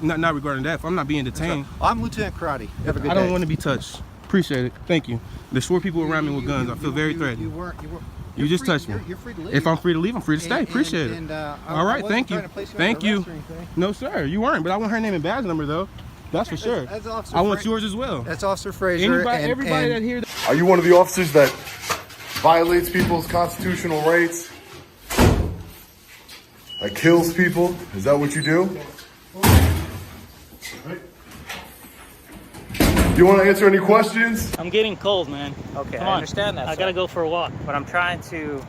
Not regarding that. If I'm not being detained. I'm Lieutenant Karate. Have a good day. I don't want to be touched. Appreciate it. Thank you. There's 4 people around me with guns. I feel very threatened. You just touched me. You're free to leave. If I'm free to leave, I'm free to stay. Appreciate it. All right, thank you. Thank you. No, sir, you weren't. But I want her name and badge number, though. That's for sure. I want yours as well. That's Officer Fraser. Everybody that here. Are you one of the officers that violates people's constitutional rights? That kills people? Is that what you do? Do you want to answer any questions? I'm getting cold, man. Okay, Come I on. understand that. I gotta go for a walk. But I'm trying to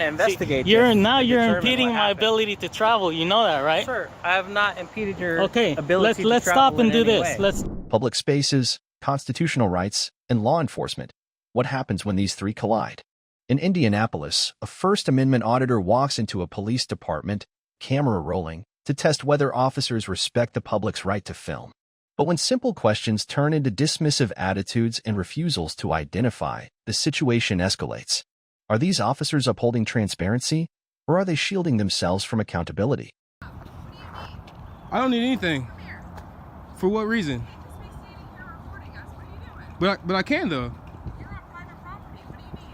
investigate. You're determine impeding what my happened. ability to travel. You know that, right? Sir, I have not impeded your Okay. ability Let's to stop travel and do in any this. way. Let's. Public spaces, constitutional rights, and law enforcement. What happens when these three collide? In Indianapolis, a First Amendment auditor walks into a police department, camera rolling, to test whether officers respect the public's right to film. But when simple questions turn into dismissive attitudes and refusals to identify, the situation escalates. Are these officers upholding transparency, or are they shielding themselves from accountability? I don't need anything. For what reason? But I can though. You're on private property. What do you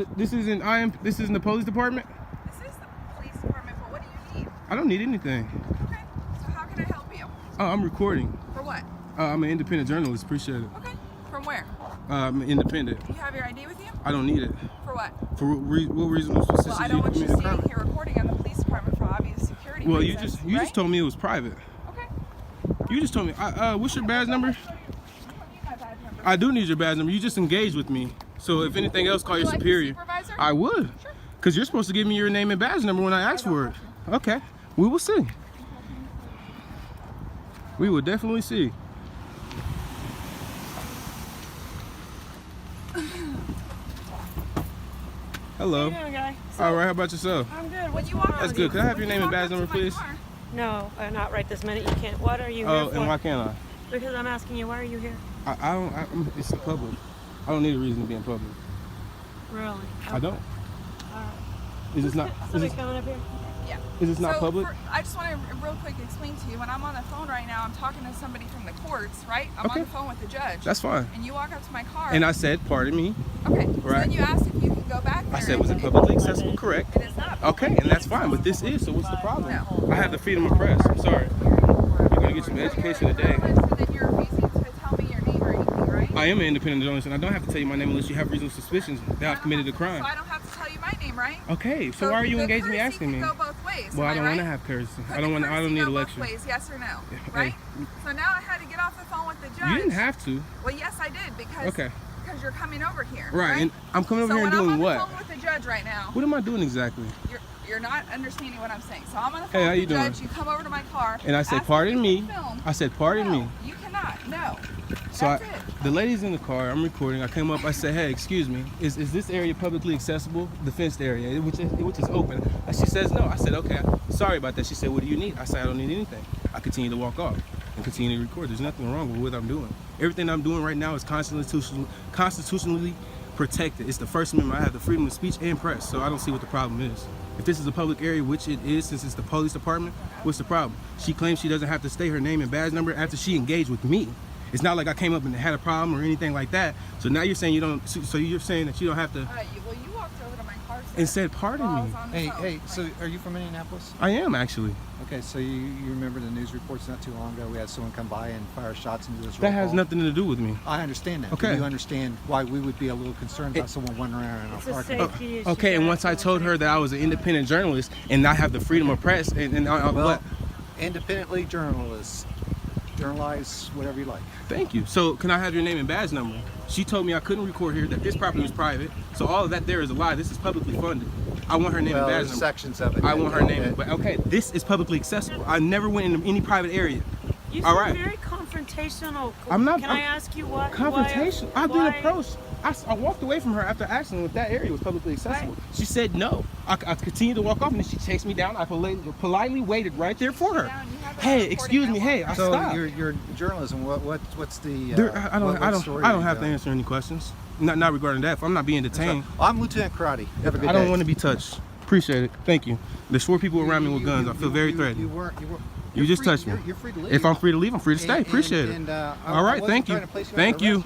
need? So this isn't the police department? This is the police department, but what do you need? I don't need anything. Okay. So how can I help you? Oh, I'm recording. For what? I'm an independent journalist. Appreciate it. Okay. From where? I'm independent. You have your ID with you? I don't need it. For what? For what reason? What's Well, I don't want you standing here recording on the police department for obvious security Well, reasons, you just told me it was private. Okay. You just told me. What's your badge number? I don't need my badge number. I do need your badge number. You just engaged with me. So if anything else, call your Would you like superior. the supervisor? I would. Sure. Because you're supposed to give me your name and badge number when I ask for it. Okay. We will see. We will definitely see. Hello. How you doing, guy? All right. How about yourself? I'm good. When you walk That's up good. to- Can I have when your you name and walk badge up to number, my please? car- No, not right this minute. You can't. What are you Oh, here for? and why can't I? Because I'm asking you, why are you here? I don't. It's the public. I don't need a reason to be in public. Really? I don't. Alright. Is this not? Is Somebody this, coming up here? Yeah. is this not So public? I just want to real quick explain to you, when I'm on the phone right now, I'm talking to somebody from the courts, right? I'm Okay. on the phone with the judge. That's fine. And you walk up to my car. And I said, pardon me. Okay. So Right. then you asked if you can go back there. I said, was it and- publicly accessible? Correct. It is not. Okay, and that's fine, but this is, so what's the problem? No. I have the freedom of press. I'm sorry. You're gonna get some education today. So then you're refusing to tell me your name or anything, right? I am an independent journalist, and I don't have to tell you my name unless you have reasonable suspicions that I've committed a crime. So I don't have to tell you my name, right? Okay, so why are you the engaging me courtesy asking can me? go both ways. Well, I am don't I want to right? have courtesy. Could I don't the want. I courtesy don't need a go lecture. both ways, yes or no, Hey. right? So now I had to get off the phone with the judge. You didn't have to. Well, yes, I did because Okay. because you're coming over here. Right, and I'm coming over so here and when doing I'm on what? the phone with the judge right now, What am I doing exactly? you're not understanding what I'm saying. So I'm on the Hey, phone how with you the doing? judge. You come over to my car. And I said, ask if pardon you me. can film. I said, pardon No, me. you cannot. No. So That's it. the lady's in the car. I'm recording. I came up. I said, "Hey, excuse me. Is this area publicly accessible? The fenced area, which is open?" And she says, "No." I said, "Okay. Sorry about that." She said, "What do you need?" I said, "I don't need anything." I continue to walk off and continue to record. There's nothing wrong with what I'm doing. Everything I'm doing right now is constitutionally protected. It's the First Amendment. I have the freedom of speech and press. So I don't see what the problem is. If this is a public area, which it is, since it's the police department, what's the problem? She claims she doesn't have to state her name and badge number after she engaged with me. It's not like I came up and had a problem or anything like that. So now you're saying you don't. So you're saying that you don't have to. Well, you walked over to my car. And said, "Pardon while I me." was on the Hey, phone. hey. So, are you from Indianapolis? I am actually. Okay, so you remember the news reports not too long ago? We had someone come by and fire shots into this. That has nothing to do with me. I understand that. Okay. Do you understand why we would be a little concerned about someone wandering around in our It's a parking lot? safety issue. Okay, and once I told her that I was an independent journalist and I have the freedom of press, and Well, what? independently journalists, journalize whatever you like. Thank you. So can I have your name and badge number? She told me I couldn't record here, that this property was private. So all of that there is a lie. This is publicly funded. I want her name Well, and badge there's number. sections of it. I want her name. But okay, this is publicly accessible. I never went into any private area. You All seem right. very confrontational. I'm not- Can I ask you what? Confrontation. why- I've been why- approached. I walked away from her after asking if that area was publicly accessible. Right. She said no. I continued to walk off, and then she chased me down. I politely waited right there for her. Down, you have a Hey, recording excuse me. at Hey, work. I So stopped. your journalism. What's the? I don't story have are you to doing? answer any questions. Not regarding that. If I'm not being detained, I'm Lieutenant Karate. Have a good I don't day. want to be touched. Appreciate it. Thank you. There's 4 people around me with guns. I feel very threatened. You weren't. You just touched me. You're free to leave. If I'm free to leave, I'm free to stay. Appreciate it. All right, thank you. Thank you.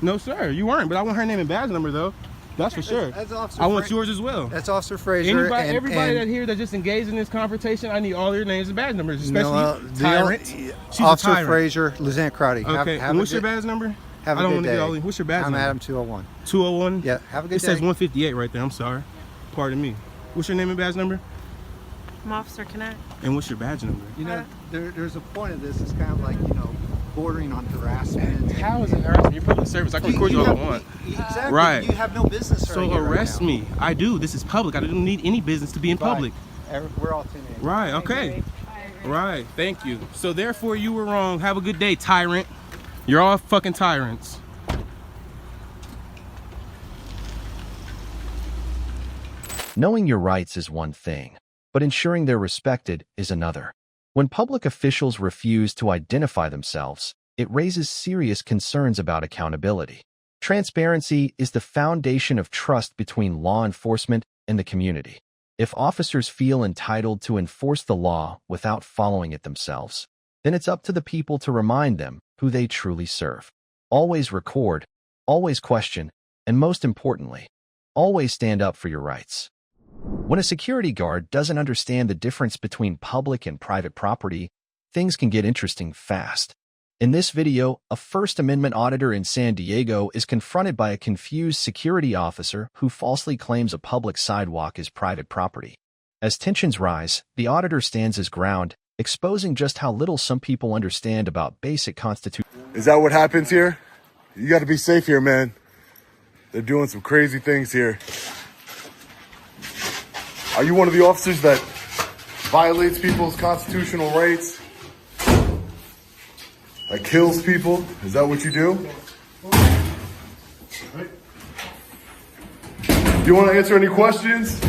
No, sir, you weren't. But I want her name and badge number though. That's for sure. I want yours as well. That's Officer Frazier. Everybody that here that just engaged in this confrontation, I need all your names and badge numbers, especially Tyrant. She's Officer a tyrant. Frazier, Lieutenant Crowdy. Okay, and what's your badge number? Have a good day. What's your badge I'm number? Adam 201. 201? Yeah, have a good day. It says 158 right there. I'm sorry. Pardon me. What's your name and badge number? I'm Officer Connect. And what's your badge number? You know, there's a point of this. It's kind of like, you know, bordering on harassment. How is it harassment? You're public service. I can record you all I want. Exactly. Right. You have no business. So arrest me. I do. This is public. I don't need any business to be in public. We're all teenagers. Right. Okay. Right. Thank you. So therefore, you were wrong. Have a good day, tyrant. You're all fucking tyrants. Knowing your rights is one thing, but ensuring they're respected is another. When public officials refuse to identify themselves, it raises serious concerns about accountability. Transparency is the foundation of trust between law enforcement and the community. If officers feel entitled to enforce the law without following it themselves, then it's up to the people to remind them who they truly serve. Always record, always question, and most importantly, always stand up for your rights. When a security guard doesn't understand the difference between public and private property, things can get interesting fast. In this video, a First Amendment auditor in San Diego is confronted by a confused security officer who falsely claims a public sidewalk is private property. As tensions rise, the auditor stands his ground, exposing just how little some people understand about basic constitutional. Is that what happens here? You got to be safe here, man. They're doing some crazy things here. Are you one of the officers that violates people's constitutional rights? That kills people? Is that what you do? Do you want to answer any questions?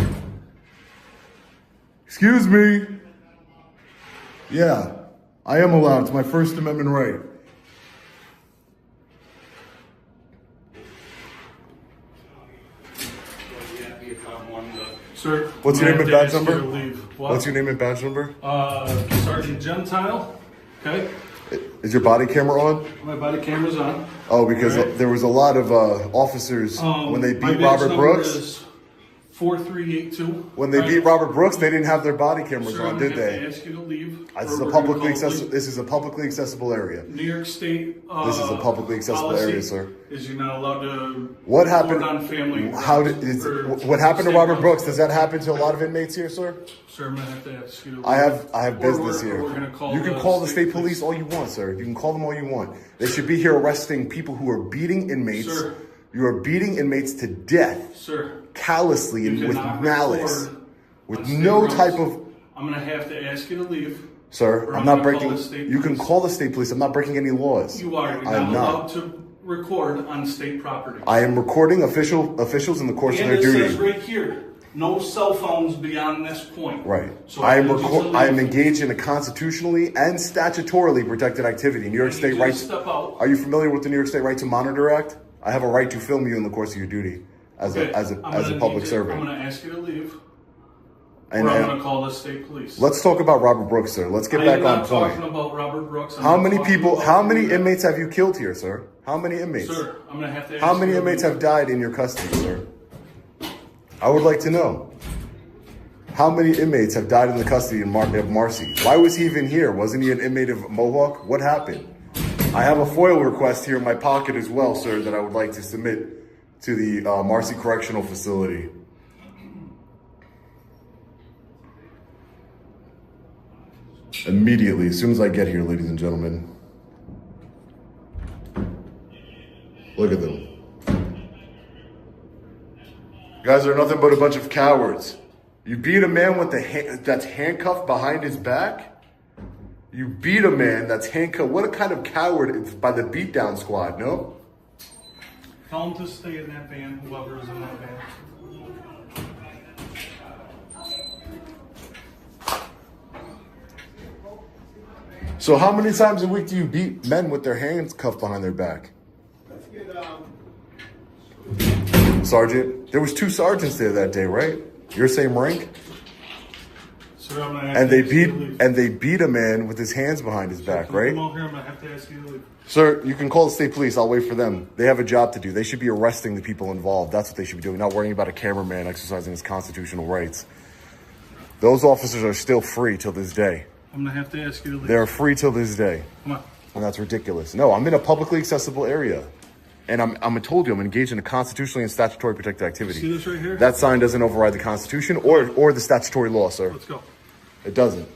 Excuse me. Yeah, I am allowed. It's my First Amendment right. Sir, What's your name and badge number? What? What's your name and badge number? Sergeant Gentile. Okay. Is your body camera on? My body camera's on. Oh, because Right. there was a lot of officers when they my beat badge Robert number Brooks. is 4382. When they beat Robert Brooks, they didn't have their body cameras Sir, on, I'm did gonna have they? to ask you to leave. This is or a we're publicly gonna call accessible. This is a publicly accessible area. New York State. This is a publicly accessible policy area, sir. Is you're not allowed to. What happened? report on family. How did what happened to state Robert rights. Brooks? Does that happen to a lot of inmates here, sir? Sir, I'm gonna have to ask you to leave. I have business Or here. we're gonna call You can call the state police all you want, sir. You can call them all you want. They should be here arresting people who are beating inmates. Sir. You are beating inmates to death, Sir. callously and You with cannot malice, record with on state no roads. type of. I'm gonna have to ask you to leave. Sir, Or I'm I'm not gonna call breaking. the state You can police. call the state police. I'm not breaking any laws. You are. You're I'm not allowed not. to record on state property. I am recording officials in the course And of it their says duty. right here, no cell phones beyond this point. Right. So I am need you to I am leave. engaged in a constitutionally and statutorily protected activity. New York I need State you to rights. step out. Are you familiar with the New York State Right to Monitor Act? I have a right to film you in the course of your duty as Okay, a I'm gonna public need servant. I'm gonna ask you to leave, And, or I'm gonna call the state police. let's talk about Robert Brooks, sir. Let's get I back am on not point. talking about Robert Brooks. I'm How not many talking people? about How many you. inmates have you killed here, sir? How many inmates? Sir, I'm gonna have to ask How many you to inmates leave. have died in your custody, sir? I would like to know. How many inmates have died in the custody of Marcy? Why was he even here? Wasn't he an inmate of Mohawk? What happened? I have a FOIL request here in my pocket as well, sir, that I would like to submit to the Marcy Correctional Facility. Immediately, as soon as I get here, ladies and gentlemen. Look at them. You guys are nothing but a bunch of cowards. You beat a man with that's handcuffed behind his back? You beat a man that's handcuffed. What a kind of coward it's by the beatdown squad, no? Tell him to stay in that van, whoever is in that van. So how many times a week do you beat men with their hands cuffed behind their back? Sergeant, there was 2 sergeants there that day, right? Your same rank? Sir, I'm gonna have And to they ask you to beat leave. and they beat a man with his hands behind his back, Can you right? Come over here. I'm gonna have to ask you to leave. Sir, you can call the state police. I'll wait for them. They have a job to do. They should be arresting the people involved. That's what they should be doing, not worrying about a cameraman exercising his constitutional rights. Those officers are still free till this day. I'm gonna have to ask you to leave. They're free till this day. Come on. And that's ridiculous. No, I'm in a publicly accessible area. And I'm told you I'm engaged in a constitutionally and statutory protected activity. See this right here? That sign doesn't override the Constitution or the statutory law, sir. Let's go. It doesn't.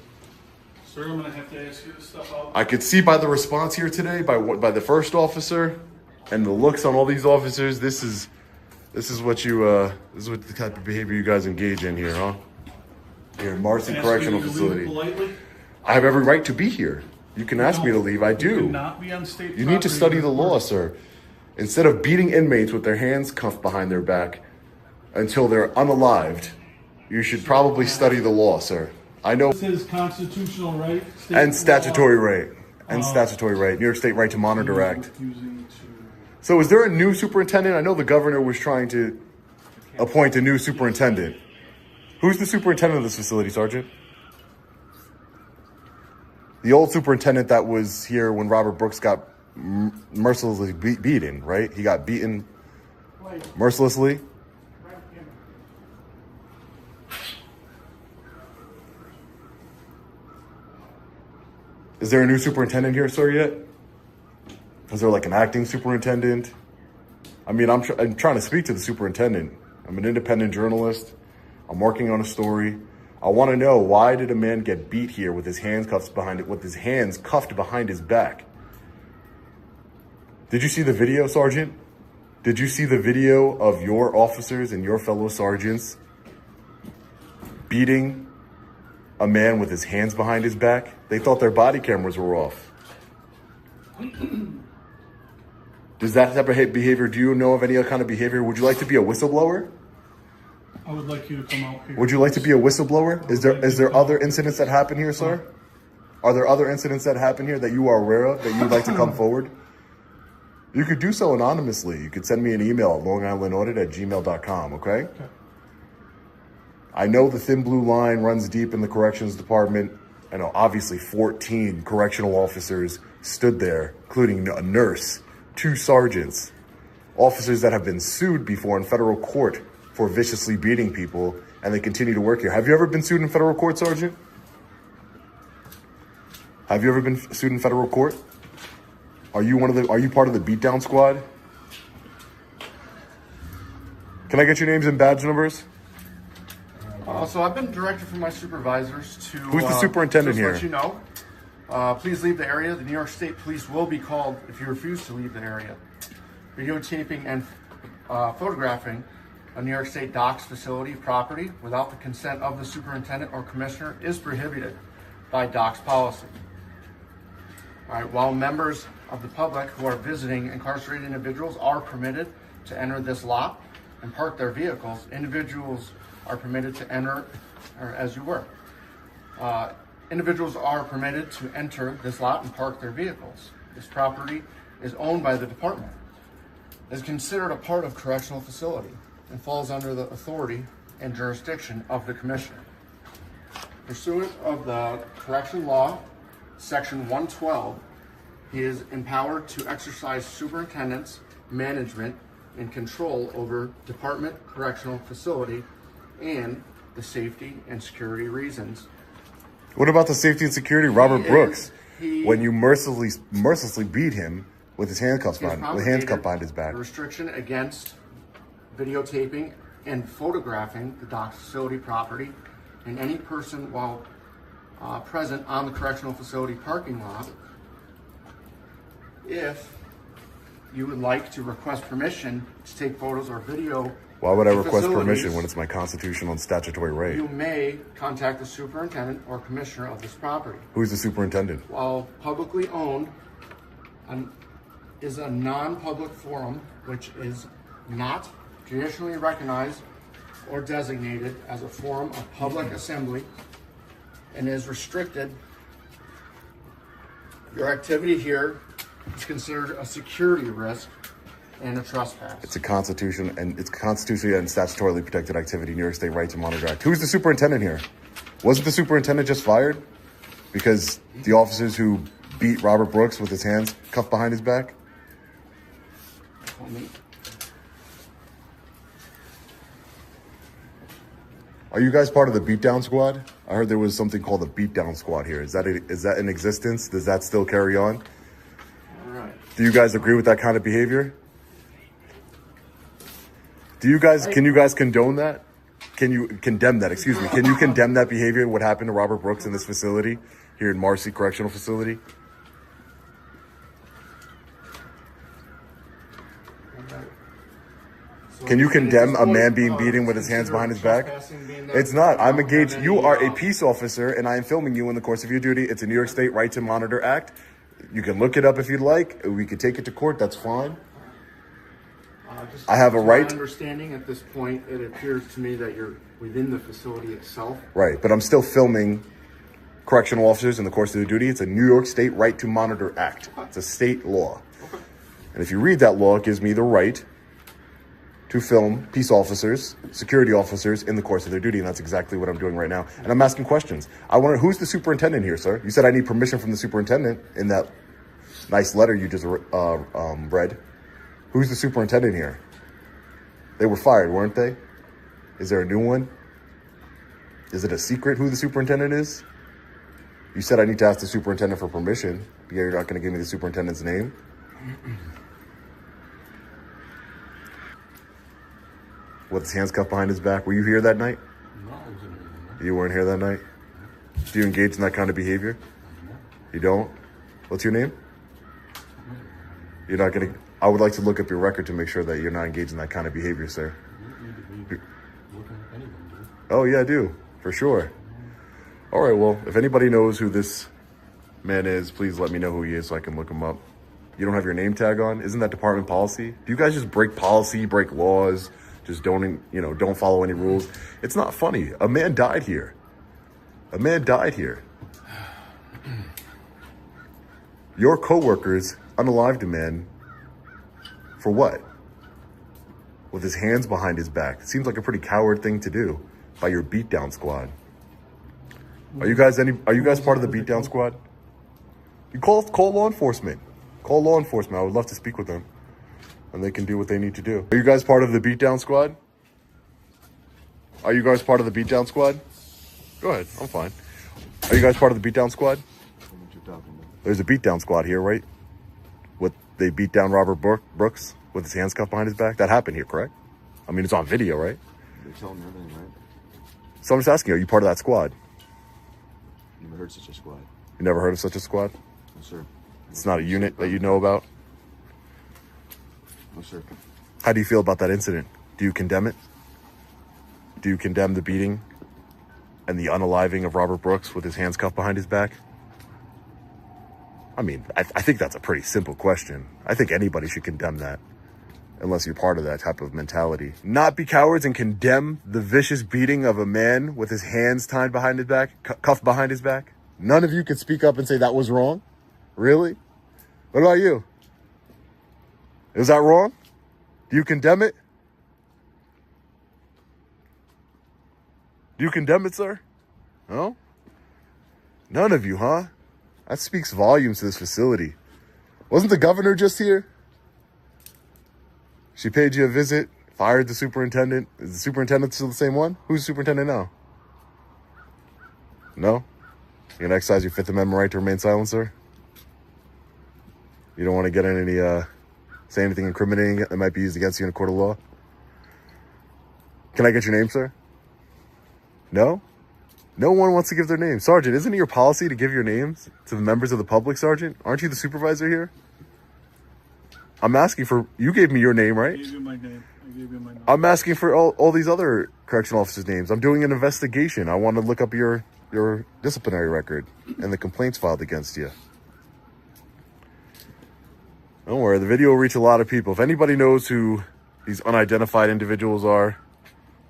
Sir, I'm gonna have to ask you to step out. I could see by the response here today, by the first officer, and the looks on all these officers. This is what the type of behavior you guys engage in here, huh? Here, Marcy Ask Correctional you to leave Facility. politely. I have every right to be here. You can ask me to leave. I You do. cannot be on state You need to property study the with- law, sir. Instead of beating inmates with their hands cuffed behind their back until they're unalived, you should probably study the law, sir. I know. This is constitutional right. state And statutory law. right. And statutory right. New York State Right to Monitor Act. Refusing to- So is there a new superintendent? I know the governor was trying to appoint a new superintendent. Who's the superintendent of this facility, Sergeant? The old superintendent that was here when Robert Brooks got mercilessly beaten, right? He got beaten mercilessly. Is there a new superintendent here, sir, yet? Is there like an acting superintendent? I mean, I'm trying to speak to the superintendent. I'm an independent journalist. I'm working on a story. I want to know, why did a man get beat here with his hands cuffed behind his back? Did you see the video, Sergeant? Did you see the video of your officers and your fellow sergeants beating a man with his hands behind his back? They thought their body cameras were off. Does that type of behavior, do you know of any other kind of behavior? Would you like to be a whistleblower? I would like you to come out here. Would you like to be a whistleblower? Is there other incidents that happen here, sir? Are there other incidents that happen here that you are aware of that you would like to come forward? You could do so anonymously. You could send me an email at longislandaudit@gmail.com, okay? I know the thin blue line runs deep in the corrections department. I know obviously 14 correctional officers stood there, including a nurse, 2 sergeants, officers that have been sued before in federal court for viciously beating people, and they continue to work here. Have you ever been sued in federal court, Sergeant? Have you ever been sued in federal court? Are you part of the beatdown squad? Can I get your names and badge numbers? So I've been directed from my supervisors to... Who's the superintendent just here? let you know. Please leave the area. The New York State Police will be called if you refuse to leave the area. Videotaping and photographing a New York State docks facility property without the consent of the superintendent or commissioner is prohibited by docks policy. All right, while members of the public who are visiting incarcerated individuals are permitted to enter this lot and park their vehicles, individuals are permitted to enter, or as you were. Individuals are permitted to enter this lot and park their vehicles. This property is owned by the department. It is considered a part of correctional facility and falls under the authority and jurisdiction of the commissioner. Pursuant of the correction law, section 112, he is empowered to exercise superintendent's management and control over department correctional facility and the safety and security reasons. What about the safety and security? Robert Brooks, when you mercilessly beat him with his handcuffs behind his back. A restriction against videotaping and photographing the dock facility property and any person while present on the correctional facility parking lot. If you would like to request permission to take photos or video, Why would I request facilities, permission when it's my constitutional and statutory right? you may contact the superintendent or commissioner of this property. Who's the superintendent? While publicly owned is a non-public forum, which is not traditionally recognized or designated as a forum of public assembly and is restricted. Your activity here is considered a security risk and a trespass. It's constitutionally and statutorily protected activity, New York State Right to Monitor Act. Who's the superintendent here? Wasn't the superintendent just fired because the officers who beat Robert Brooks with his hands cuffed behind his back? Are you guys part of the beatdown squad? I heard there was something called the beatdown squad here. Is that in existence? Does that still carry on? All right. Do you guys agree with that kind of behavior? Can you guys condone that? Can you condemn that? Excuse me. Can you condemn that behavior? What happened to Robert Brooks in this facility here in Marcy Correctional Facility? Can you condemn a man being beaten with his hands behind his back? It's not. I'm engaged. You are a peace officer, and I am filming you in the course of your duty. It's a New York State Right to Monitor Act. You can look it up if you'd like. We could take it to court. That's fine. I have a right. My understanding at this point, it appears to me that you're within the facility itself. Right, but I'm still filming correctional officers in the course of their duty. It's a New York State Right to Monitor Act. It's a state law. And if you read that law, it gives me the right to film peace officers, security officers in the course of their duty, and that's exactly what I'm doing right now. And I'm asking questions. I wonder, who's the superintendent here, sir? You said I need permission from the superintendent in that nice letter you just read. Who's the superintendent here? They were fired, weren't they? Is there a new one? Is it a secret who the superintendent is? You said I need to ask the superintendent for permission. You're not going to give me the superintendent's name? With his hands cuffed behind his back. Were you here that night? No, I wasn't here. You weren't here that night? Do you engage in that kind of behavior? You don't? What's your name? You're not going to... I would like to look up your record to make sure that you're not engaged in that kind of behavior, sir. Oh, yeah, I do. For sure. All right, well, if anybody knows who this man is, please let me know who he is so I can look him up. You don't have your name tag on? Isn't that department policy? Do you guys just break policy, break laws, just don't follow any rules? It's not funny. A man died here. A man died here. Your coworkers unalived a man for what? With his hands behind his back. It seems like a pretty coward thing to do by your beatdown squad. Are you guys part of the beatdown squad? You call law enforcement. Call law enforcement. I would love to speak with them. And they can do what they need to do. Are you guys part of the beatdown squad? Are you guys part of the beatdown squad? Go ahead, I'm fine. Are you guys part of the beatdown squad? There's a beatdown squad here, right? They beat down Robert Brooks with his hands cuffed behind his back. That happened here, correct? I mean, it's on video, right? They're telling me everything, right? So I'm just asking, are you part of that squad? Never heard such a squad. You never heard of such a squad? No, sir. It's not a unit that you know about? No, sir. How do you feel about that incident? Do you condemn it? Do you condemn the beating and the unaliving of Robert Brooks with his hands cuffed behind his back? I mean, I think that's a pretty simple question. I think anybody should condemn that, unless you're part of that type of mentality. Not be cowards and condemn the vicious beating of a man with his hands tied behind his back, cuffed behind his back. None of you could speak up and say that was wrong? Really? What about you? Is that wrong? Do you condemn it? Do you condemn it, sir? No? None of you, huh? That speaks volumes to this facility. Wasn't the governor just here? She paid you a visit, fired the superintendent. Is the superintendent still the same one? Who's the superintendent now? No? You're gonna exercise your Fifth Amendment right to remain silent, sir? You don't want to get in any, say anything incriminating that might be used against you in a court of law? Can I get your name, sir? No? No one wants to give their name. Sergeant, isn't it your policy to give your names to the members of the public, Sergeant? Aren't you the supervisor here? I'm asking for... You gave me your name, right? I gave you my name. I'm asking for all these other correctional officers' names. I'm doing an investigation. I want to look up your disciplinary record and the complaints filed against you. Don't worry, the video will reach a lot of people. If anybody knows who these unidentified individuals are,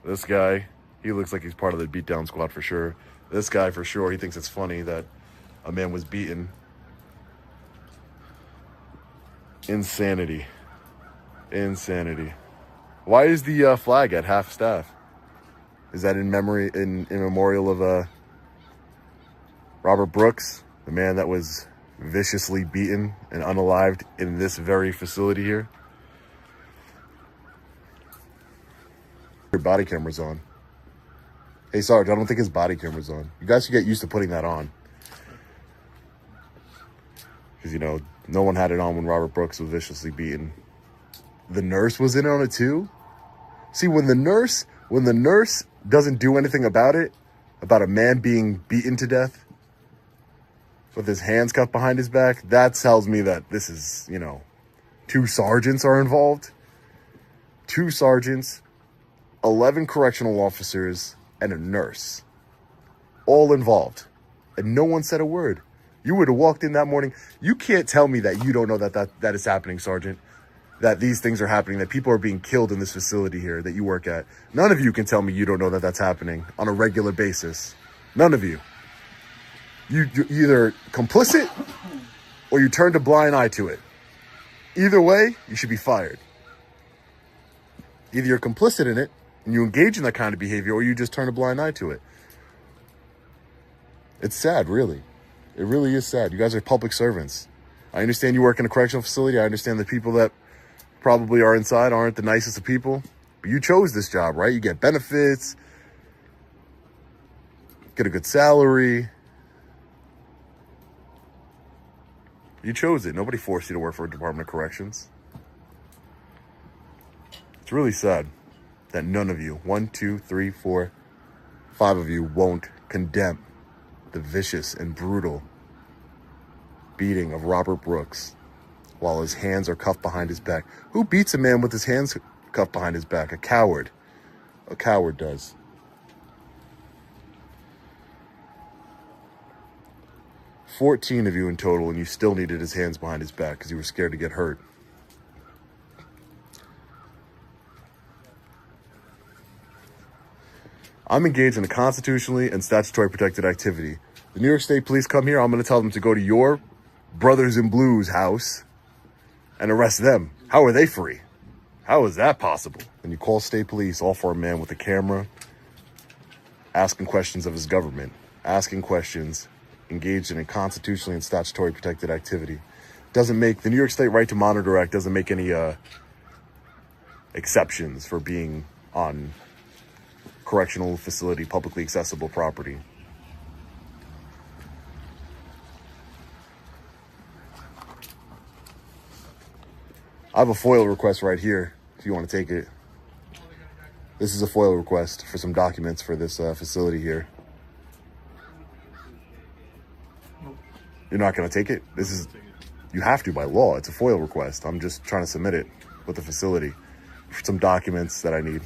this guy... He looks like he's part of the beatdown squad for sure. This guy for sure, he thinks it's funny that a man was beaten. Insanity. Insanity. Why is the flag at half staff? Is that in memorial of Robert Brooks, the man that was viciously beaten and unalived in this very facility here. Your body camera's on. Hey, Sarge, I don't think his body camera's on. You guys should get used to putting that on. Because, you know, no one had it on when Robert Brooks was viciously beaten. The nurse was in on it too. See, when the nurse doesn't do anything about it, about a man being beaten to death with his hands cuffed behind his back, that tells me that this is, you know, 2 sergeants are involved. 2 sergeants, 11 correctional officers, and a nurse. All involved. And no one said a word. You would have walked in that morning. You can't tell me that you don't know that is happening, Sergeant. That these things are happening, that people are being killed in this facility here that you work at. None of you can tell me you don't know that that's happening on a regular basis. None of you. You're either complicit or you turned a blind eye to it. Either way, you should be fired. Either you're complicit in it and you engage in that kind of behavior, or you just turn a blind eye to it. It's sad, really. It really is sad. You guys are public servants. I understand you work in a correctional facility. I understand the people that probably are inside aren't the nicest of people. But you chose this job, right? You get benefits, get a good salary. You chose it. Nobody forced you to work for a Department of Corrections. It's really sad that none of you, 1, 2, 3, 4, 5 of you, won't condemn the vicious and brutal beating of Robert Brooks while his hands are cuffed behind his back. Who beats a man with his hands cuffed behind his back? A coward. A coward does. "14 of you in total, and you still needed his hands behind his back because you were scared to get hurt. I'm engaged in a constitutionally and statutory protected activity. The New York State Police come here, I'm going to tell them to go to your brothers in blues house and arrest them. How are they free? How is that possible? And you call state police all for a man with a camera, asking questions of his government, asking questions, engaged in a constitutionally and statutory protected activity. Doesn't make, the New York State Right to Monitor Act doesn't make any exceptions for being on correctional facility, publicly accessible property. I have a FOIL request right here, if you want to take it. This is a FOIL request for some documents for this facility here. You're not going to take it? This is, you have to by law. It's a FOIL request. I'm just trying to submit it with the facility for some documents that I need.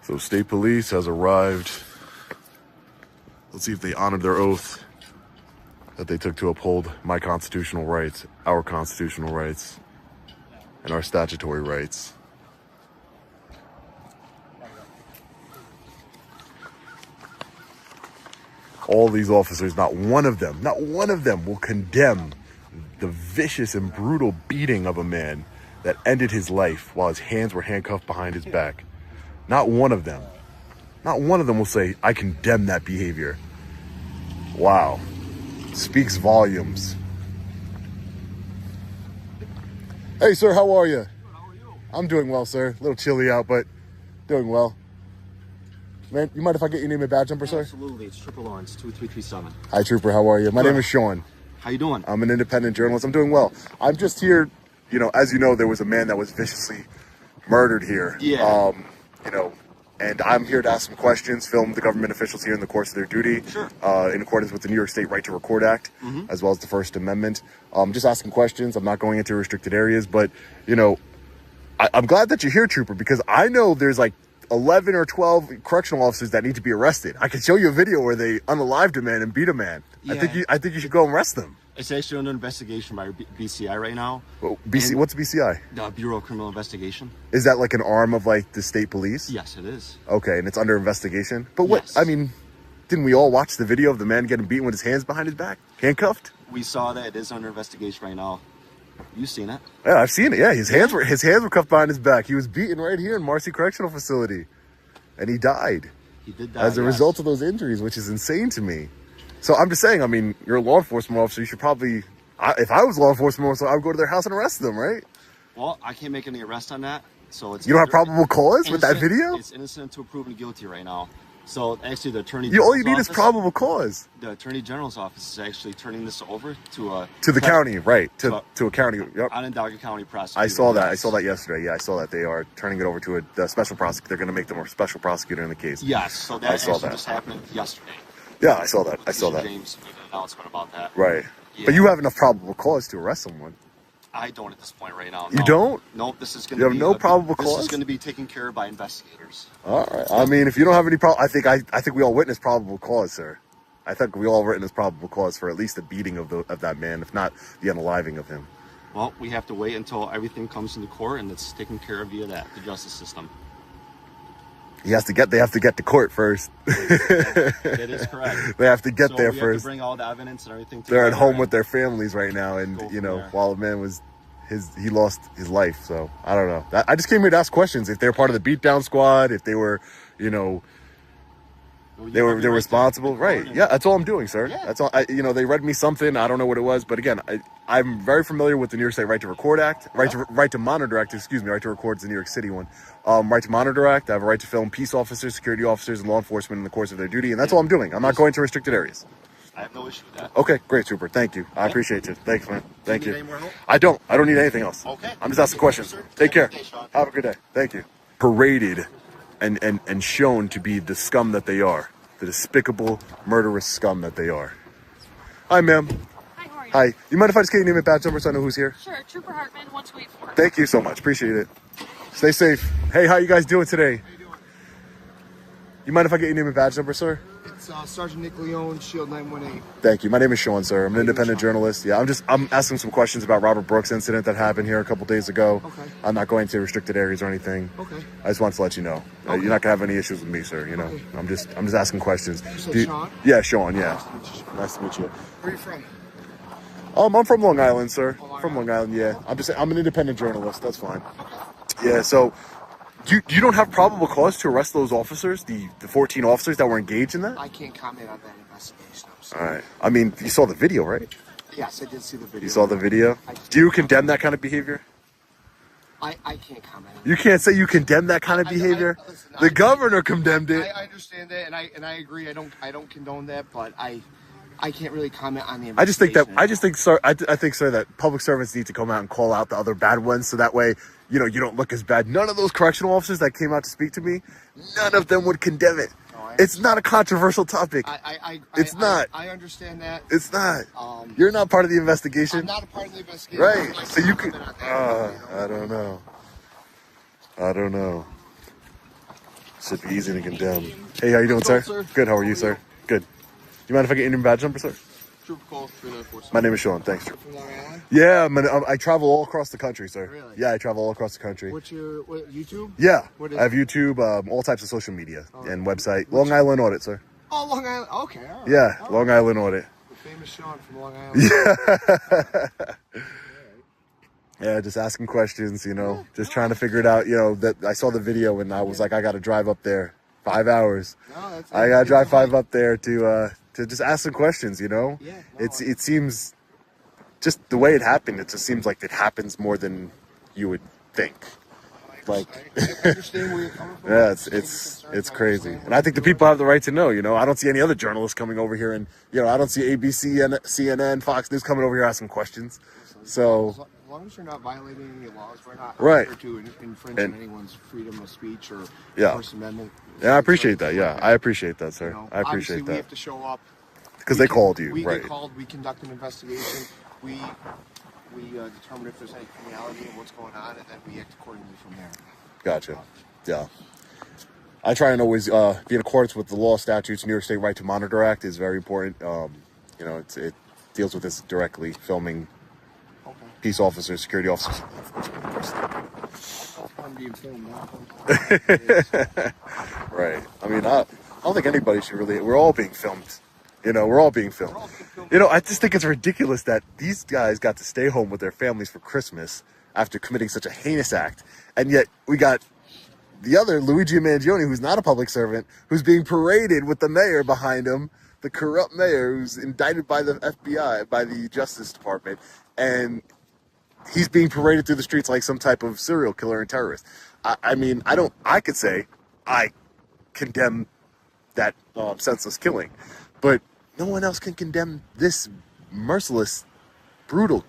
So state police has arrived. Let's see if they honored their oath that they took to uphold my constitutional rights, our constitutional rights, and our statutory rights. All these officers, not one of them will condemn the vicious and brutal beating of a man that ended his life while his hands were handcuffed behind his back. Not one of them. Not one of them will say, I condemn that behavior. Wow. Speaks volumes. Hey, sir, how are you? How are you? I'm doing well, sir. A little chilly out, but doing well. Man, you mind if I get your name and badge number, sir? Absolutely. It's Trooper Lawrence, 2337. Hi, Trooper. How are you? My name is Sean. How you doing? I'm an independent journalist. I'm doing well. I'm just here, you know, as you know, there was a man that was viciously murdered here. Yeah. You know, and I'm here to ask some questions, film the government officials here in the course of their duty, Sure. In accordance with the New York State Right to Record Act, as well as the First Amendment. Just asking questions. I'm not going into restricted areas, but, you know, I'm glad that you're here, Trooper, because I know there's like 11 or 12 correctional officers that need to be arrested. I can show you a video where they unalived a man and beat a man. Yeah. I think you should go and arrest them. It's actually under investigation by BCI right now. Well, what's BCI? The Bureau of Criminal Investigation. Is that like an arm of like the state police? Yes, it is. Okay, and it's under investigation. But what? Yes. I mean, Didn't we all watch the video of the man getting beaten with his hands behind his back, handcuffed? We saw that. It is under investigation right now. You seen it? Yeah, I've seen it. Yeah, his hands were cuffed behind his back. He was beaten right here in Marcy Correctional Facility, and he died. He did die as a result of those injuries, which is insane to me. So I'm just saying. I mean, you're a law enforcement officer. You should probably, if I was a law enforcement officer, I would go to their house and arrest them, right? Well, I can't make any arrest on that. So it's you don't have probable cause with that video. It's innocent until proven guilty right now. So actually, the attorney. All you need is probable cause. The attorney general's office is actually turning this over to the county, right? To a county. Yep. Onondaga County prosecutor. I saw that. I saw that yesterday. Yeah, I saw that they are turning it over to a special prosecutor. They're going to make them a special prosecutor in the case. Yes. So that just happened yesterday. Yeah, I saw that. I saw that. James made an announcement about that. Right. Yeah. But you have enough probable cause to arrest someone. I don't at this point right now. You don't? Nope. This is going to be. You have no probable cause? This is going to be taken care of by investigators. All right. I mean, if you don't have any problem, I think we all witnessed probable cause, sir. I think we all witnessed probable cause for at least the beating of that man, if not the unaliving of him. Well, we have to wait until everything comes into court and it's taken care of via the justice system. They have to get to court first. That is correct. They have to get there we first. Have to bring all the evidence and everything. They're at home with their families right now, and while the man was, he lost his life. So I don't know. I just came here to ask questions. If they're part of the beatdown squad, if they were, they're responsible, right? Yeah, that's all I'm doing, sir. Yeah. That's all. They read me something. I don't know what it was, but again, I'm very familiar with the New York State Right to Record Act, Right to Monitor Act. Excuse me, Right to Record is the New York City one. Right to Monitor Act. I have a right to film peace officers, security officers, and law enforcement in the course of their duty, and that's all I'm doing. I'm not going to restricted areas. I have no issue with that. Okay, great, super. Thank you. I appreciate you. Thanks, man. Thank you. Need any more help? I don't need anything else. Okay. I'm just asking questions. Take care. Have a good day. Thank you. Paraded and shown to be the scum that they are. The despicable, murderous scum that they are. Hi, ma'am. Hi, how are you? Hi. You mind if I just get your name and badge number so I know who's here? Sure, Trooper Hartman, 1284. Thank you so much. Appreciate it. Stay safe. Hey, how you guys doing today? How you doing? You mind if I get your name and badge number, sir? It's Sergeant Nick Leone, Shield 918. Thank you. My name is Sean, sir. I'm an independent journalist. Yeah, I'm asking some questions about Robert Brooks' incident that happened here a couple days ago. Okay. I'm not going to restricted areas or anything. Okay. I just wanted to let you know. Okay. You're not gonna have any issues with me, sir. Okay. I'm just asking questions. You said Sean? Yeah, Sean. Yeah. Nice to meet you. Where are you from? I'm from Long Island, sir. From Long Island. Yeah. I'm an independent journalist. That's fine. Yeah. So. You don't have probable cause to arrest those officers, the 14 officers that were engaged in that? I can't comment on that investigation. All right. I mean, you saw the video, right? Yes, I did see the video. You saw the video? Do you condemn that kind of behavior? I can't comment. You can't say you condemn that kind of behavior. Listen, the governor condemned it. I understand that, and I agree. I don't condone that, but I can't really comment on the I just think, investigation. sir, that public servants need to come out and call out the other bad ones, so that way, you don't look as bad. None of those correctional officers that came out to speak to me, none of them would condemn it. It's not a controversial topic. It's not. I understand that. It's not. You're not part of the investigation. I'm not a part of the investigation. Right. So you could. I don't know. Should be easy to condemn. Hey, how you doing, sir? Good. How are you, sir? Good. You mind if I get your name and badge number, sir? Trooper call 3947. My name is Sean. Thanks. From Long Island? Yeah, I travel all across the country, sir. Really? Yeah, I travel all across the country. What's your YouTube? Yeah, What is I have YouTube, all types of social media and website. Long Island Audit, sir. Oh, Long Island. Okay. All right. Yeah, Long Island Audit. The famous Sean from Long Island. Yeah. Yeah, just asking questions, just trying to figure it out. That I saw the video and I was like, I got to drive up there 5 hours. I got to drive 5 up there to just ask some questions, It seems, just the way it happened, it just seems like it happens more than you would think. Like, I understand where you're coming from. yeah, it's crazy. And I think the people have the right to know, I don't see any other journalists coming over here and, I don't see ABC and CNN, Fox News coming over here asking questions. So, as long as you're not violating any laws, we're not right here to infringe on anyone's freedom of speech or First Amendment. Yeah, I appreciate that. Yeah, I appreciate that, sir. I appreciate that. We have to show up because they called you. We right. get called. We conduct an investigation. We determine if there's any criminality and what's going on, and then we act accordingly from there. Gotcha. Yeah. I try and always be in accordance with the law, statutes. New York State Right to Monitor Act is very important. It deals with this directly, filming peace officers, security officers. I'm being filmed now. Right. I mean, don't think anybody should really. We're all being filmed. You know, we're all being filmed. You know, I just think it's ridiculous that these guys got to stay home with their families for Christmas after committing such a heinous act, and yet we got the other Luigi Mangione, who's not a public servant, who's being paraded with the mayor behind him, the corrupt mayor who's indicted by the FBI, by the Justice Department, and he's being paraded through the streets like some type of serial killer and terrorist. I mean, I could say I condemn that senseless killing, but no one else can condemn this merciless, brutal.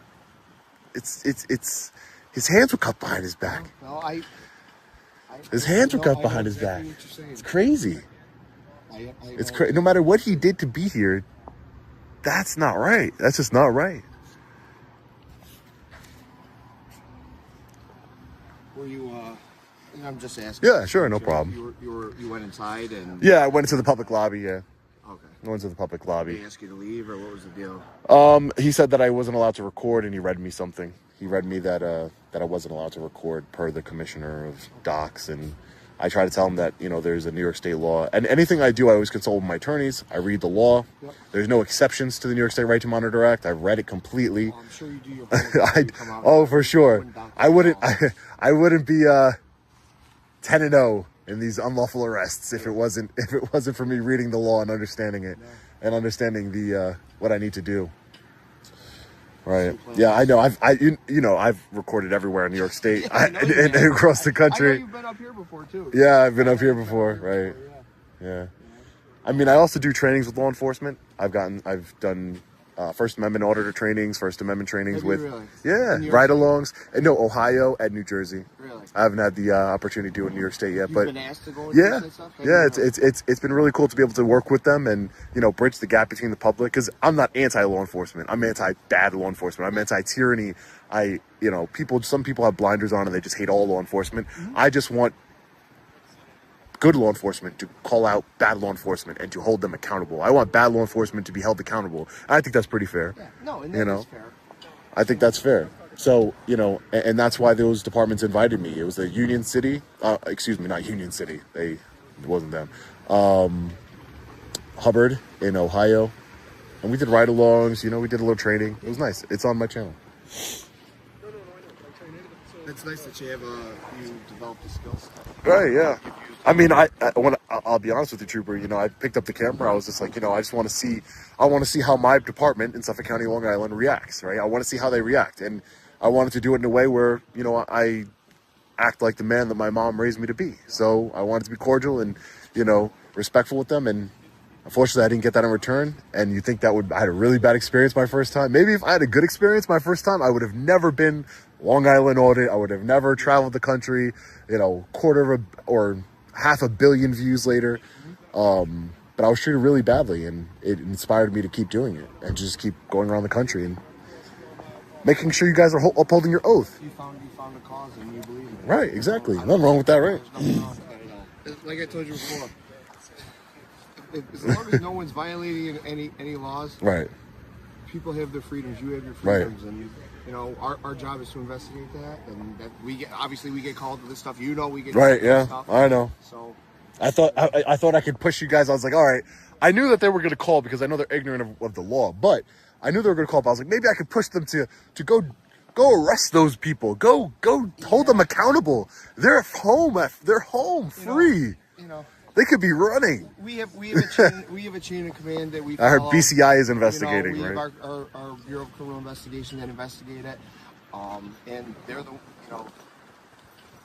It's his hands were cut behind his back. No, His hands were cut behind his back. It's crazy. It's crazy. No matter what he did to be here, that's not right. That's just not right. Were you? I'm just asking. Yeah, sure, no problem. You went inside and. Yeah, I went into the public lobby. Yeah. Okay. I went to the public lobby. Did he ask you to leave, or what was the deal? He said that I wasn't allowed to record, and he read me something. He read me that I wasn't allowed to record per the commissioner of docs, and I try to tell him that, you know, there's a New York State law, and anything I do, I always consult with my attorneys. I read the law. Yep. There's no exceptions to the New York State Right to Monitor Act. I've read it completely. I'm sure you do your oh, for sure. I wouldn't be 10-0 in these unlawful arrests if it wasn't for me reading the law and understanding it, and understanding the what I need to do. Right. Yeah, I know. I've recorded everywhere in New York State and across the country. I know you've been up here before too. Yeah, I've been up here before. Right. Yeah. I mean, I also do trainings with law enforcement. I've done First Amendment auditor trainings, First Amendment trainings with, ride-alongs. No, Ohio and New Jersey. Really? I haven't had the opportunity to do it in New York State yet, but been asked to go and do that stuff? It's been really cool to be able to work with them and, you know, bridge the gap between the public, because I'm not anti-law enforcement. I'm anti-bad law enforcement. I'm anti-tyranny. Some people have blinders on and they just hate all law enforcement. Mm-hmm. I just want good law enforcement to call out bad law enforcement and to hold them accountable. I want bad law enforcement to be held accountable. I think that's pretty fair. Yeah, no, and that is fair. I think that's fair. So, you know, and that's why those departments invited me. It was the Union City, not Union City. It wasn't them. Hubbard in Ohio. And we did ride-alongs, you know, we did a little training. It was nice. It's on my channel. It's nice that you developed the skills. Right, yeah. I mean, I'll be honest with you, Trooper. You know, I picked up the camera. I was just like, you know, I want to see how my department in Suffolk County, Long Island reacts, right? I want to see how they react. And I wanted to do it in a way where, you know, I act like the man that my mom raised me to be. So I wanted to be cordial and, you know, respectful with them. And unfortunately, I didn't get that in return. And you think I had a really bad experience my first time? Maybe if I had a good experience my first time, I would have never been Long Island Audit. I would have never traveled the country, you know, or 500 million views later. But I was treated really badly, and it inspired me to keep doing it and just keep going around the country and making sure you guys are upholding your oath. You found a cause and you believe in it. Right, exactly. Nothing wrong with that, right? Nothing wrong with that at all. Like I told you before, as long as no one's violating any laws, right? People have their freedoms. You have your freedoms, right. And you know our job is to investigate that, and that we get called to this stuff. You know, we get right. Yeah, stuff. I know. So I thought I could push you guys. I was like, all right. I knew that they were going to call because I know they're ignorant of the law, but I knew they were going to call. But I was like, maybe I could push them to go arrest those people. Go hold them accountable. They're home. They're home free. You know. They could be running. We have a chain of command that we follow. I heard BCI is investigating, we right? have our Bureau of Criminal Investigation that investigate it, and they're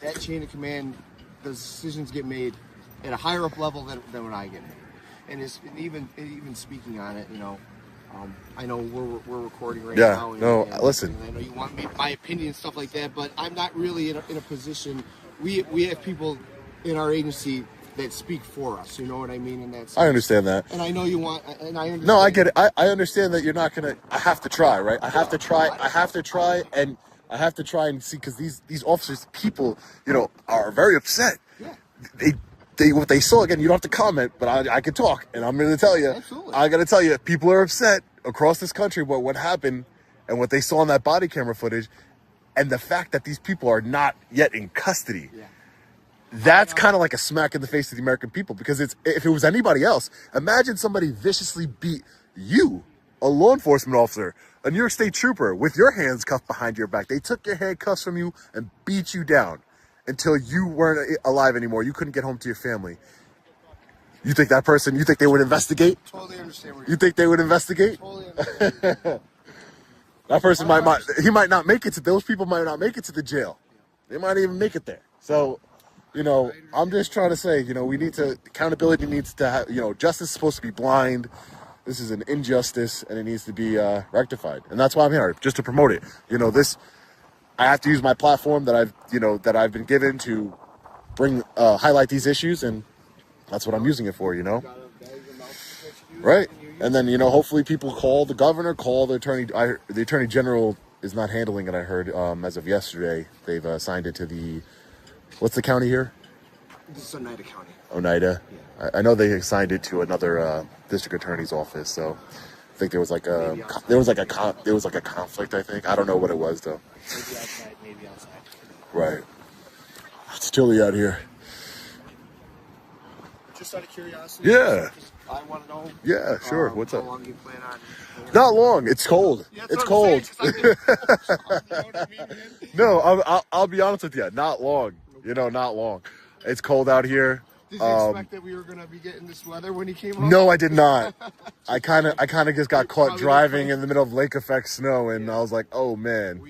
that chain of command. The decisions get made at a higher up level than when I get made, and even speaking on it, you know. I know we're recording right now. Listen. And I know you want my opinion and stuff like that, but I'm not really in a position. We have people in our agency that speak for us, you know what I mean? In that sense. I understand that. And I know you want, and I understand. No, I get it. I understand that you're not gonna. I have to try, right? I have to try, and see, because these officers, people, you know, are very upset. Yeah. They what they saw, again, you don't have to comment, but I can talk, and I'm going to tell you. Absolutely. I got to tell you, people are upset across this country about what happened and what they saw on that body camera footage, and the fact that these people are not yet in custody. Yeah. that's kind of like a smack in the face to the American people, because if it was anybody else, imagine somebody viciously beat you, a law enforcement officer, a New York State trooper, with your hands cuffed behind your back. They took your handcuffs from you and beat you down until you weren't alive anymore. You couldn't get home to your family. You think that person, you think they would investigate? Totally understand where You think they would investigate? Totally understand. That person he might not make it to, those people might not make it to the jail. They might even make it there. So, you know, I'm just trying to say, you know, accountability needs to have, you know, justice is supposed to be blind. This is an injustice and it needs to be rectified. And that's why I'm here, just to promote it. You know, I have to use my platform that I've been given to highlight these issues, and that's what I'm using it for, you know? Right? And then, you know, hopefully people call the governor, call the attorney. The attorney general is not handling it, I heard, as of yesterday. They've assigned it to what's the county here? This is Oneida County. Oneida? Yeah. I know they assigned it to another district attorney's office, so I think there was like a conflict, I think. I don't know what it was, though. Maybe outside. Right. It's chilly out here. Just out of curiosity. Yeah. I want to know. Yeah, sure. What's up? How long you plan on? Not long. It's cold. Yeah, it's cold. No, I'll be honest with you. Not long. You know, not long. It's cold out here. Did you expect that we were going to be getting this weather when he came home? No, I did not. I kind of just got caught driving in the middle of lake effect snow, and I was like, oh man.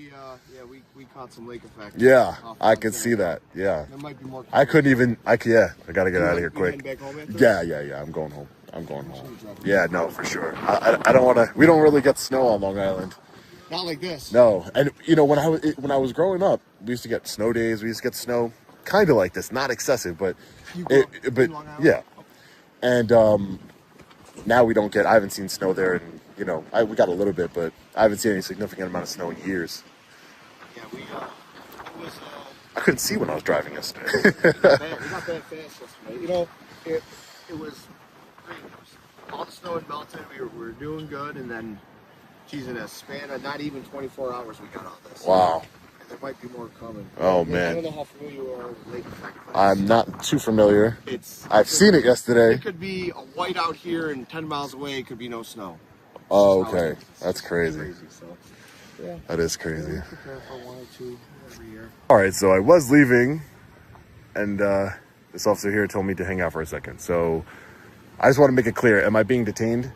We caught some lake effect. Yeah, I could see that. Yeah. There might be more. I couldn't even. I got to get out of here quick. Back home Yeah. I'm going home. Yeah, no, for sure. I don't want to. We don't really get snow on Long Island. Not like this. No, and you know when I was growing up, we used to get snow days. We used to get snow kind of like this, not excessive, but yeah. And now we don't get. I haven't seen snow there, and you know, we got a little bit, but I haven't seen any significant amount of snow in years. Yeah, it was. I couldn't see when I was driving yesterday. We got that fast yesterday. You know, it was great. All the snow had melted. We were doing good, and then, geez, in a span of not even 24 hours, we got all this. Wow. And there might be more coming. Oh, man. man. I don't know how familiar you are with lake effect. I'm not too familiar. I've seen it yesterday. It could be a white out here, and 10 miles away, it could be no snow. Oh, okay. That's crazy. Yeah. That is crazy. Prepare for 1 or 2 every year. All right, so I was leaving, and this officer here told me to hang out for a second. So I just want to make it clear: am I being detained?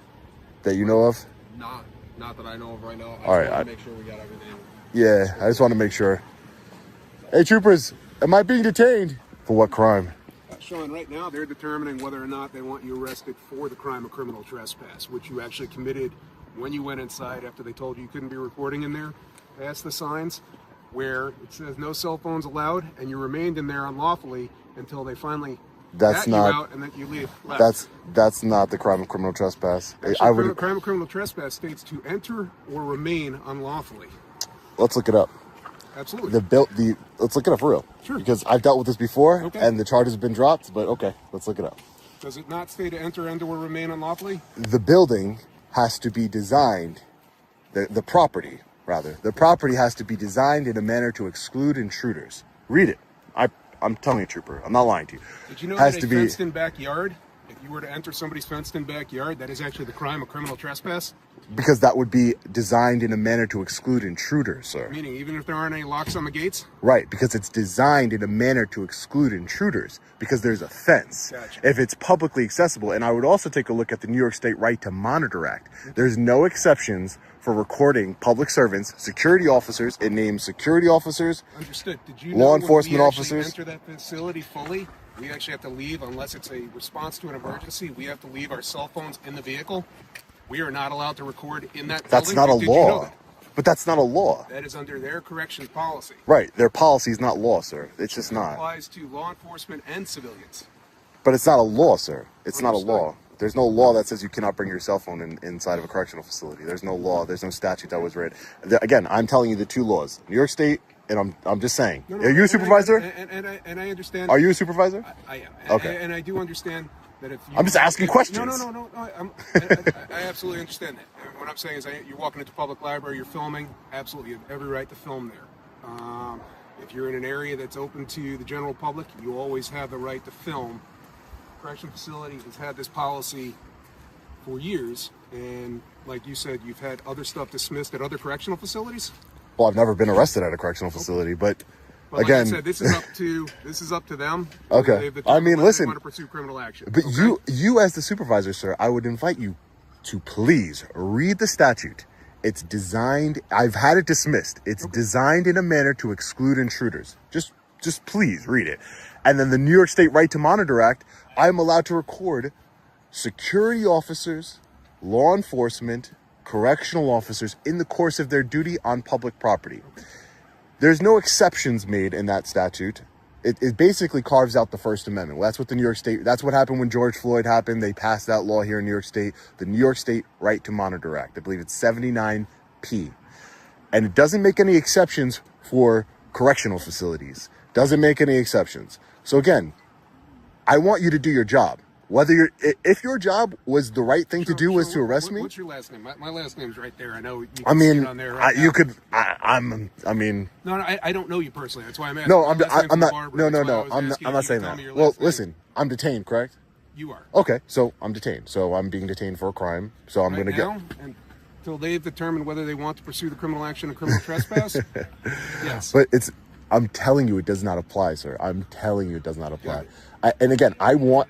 That you know of? Not that I know of right now. All right. I want to make sure we got everything. Yeah, I just want to make sure. Hey, troopers, am I being detained? For what crime? Sean, right now they're determining whether or not they want you arrested for the crime of criminal trespass, which you actually committed when you went inside after they told you couldn't be recording in there. Past the signs where it says no cell phones allowed, and you remained in there unlawfully until they finally got you out and then you leave. That's not the crime of criminal trespass. Actually, crime of criminal trespass states to enter or remain unlawfully. Let's look it up. Absolutely. Let's look it up for real. Sure. Because I've dealt with this before, Okay. and the charge has been dropped. But okay, let's look it up. Does it not state to enter or remain unlawfully? The building has to be designed. The property has to be designed in a manner to exclude intruders. Read it. I'm telling you, trooper. I'm not lying to you. Did you know that a fenced-in backyard, if you were to enter somebody's fenced-in backyard, that is actually the crime of criminal trespass? Because that would be designed in a manner to exclude intruders, sir. Meaning, even if there aren't any locks on the gates? Right, because it's designed in a manner to exclude intruders, because there's a fence. Gotcha. If it's publicly accessible, and I would also take a look at the New York State Right to Monitor Act. There's no exceptions for recording public servants, security officers. It names security officers. Understood. Did you law know enforcement when we officers. enter that facility fully, we actually have to leave unless it's a response to an emergency. We have to leave our cell phones in the vehicle. We are not allowed to record in that building. That's not a Did you know law. that? But that's not a law. That is under their corrections policy. Right, their policy is not law, sir. It's just It not. applies to law enforcement and civilians. But it's not a law, sir. It's not a Understood. law. There's no law that says you cannot bring your cell phone inside of a correctional facility. There's no law. There's no statute that was written. Again, I'm telling you the two laws. New York State, and I'm just saying. No, Are you a supervisor? And I understand. Are you a supervisor? I am. Okay. And I do understand that if you... I'm just asking questions. No. I absolutely understand that. What I'm saying is you're walking into a public library, you're filming. Absolutely, you have every right to film there. If you're in an area that's open to the general public, you always have the right to film. Correction facility has had this policy for years, and like you said, you've had other stuff dismissed at other correctional facilities. Well, I've never been arrested at a correctional facility, but again, like I said, this is up to them. Okay. I mean, listen, want to pursue criminal action. but okay? you as the supervisor, sir, I would invite you to please read the statute. It's designed, I've had it dismissed. It's designed in a manner to exclude intruders. Just please read it. And then the New York State Right to Monitor Act, I'm allowed to record security officers, law enforcement, correctional officers in the course of their duty on public property. There's no exceptions made in that statute. It basically carves out the First Amendment. Well, that's what the New York State, that's what happened when George Floyd happened. They passed that law here in New York State, the New York State Right to Monitor Act. I believe it's 79P. And it doesn't make any exceptions for correctional facilities. Doesn't make any exceptions. So again, I want you to do your job. Whether if your job was the right thing to do was to arrest me. What's your last name? My last name's right there. I know. You can I mean, see it on there right you now. could. I mean. No, I don't know you personally. That's why I'm asking. No, My last name's I'm not. Barbara. No. That's why I was I'm asking not you saying to tell that. me your Well, last name. listen, I'm detained, correct? You are. Okay, so I'm detained. So I'm being detained for a crime. So I'm going to now, until they've determined whether they want to pursue the criminal action of criminal trespass. Yes. But I'm telling you, it does not apply, sir. I'm telling you, it does not apply. And again, I want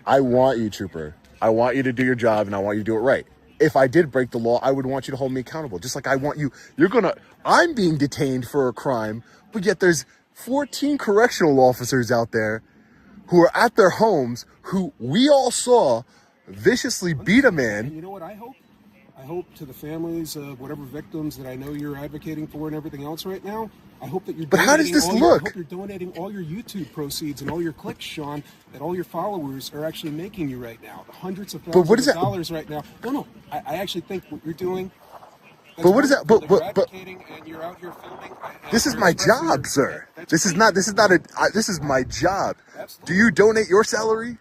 you, trooper. I want you to do your job, and I want you to do it right. If I did break the law, I would want you to hold me accountable. Just like I want you. I'm being detained for a crime, but yet there's 14 correctional officers out there who are at their homes who we all saw viciously beat a man. And you know what I hope? I hope to the families of whatever victims that I know you're advocating for and everything else right now, I hope that you're But how does this look? I hope you're donating all your YouTube proceeds and all your clicks, Sean, that all your followers are actually making you right now. The hundreds of thousands of dollars right now. No, I actually think what you're doing. But what is that? But advocating and you're out here filming. This is my job, sir. This is not this is my job. Do you donate your salary?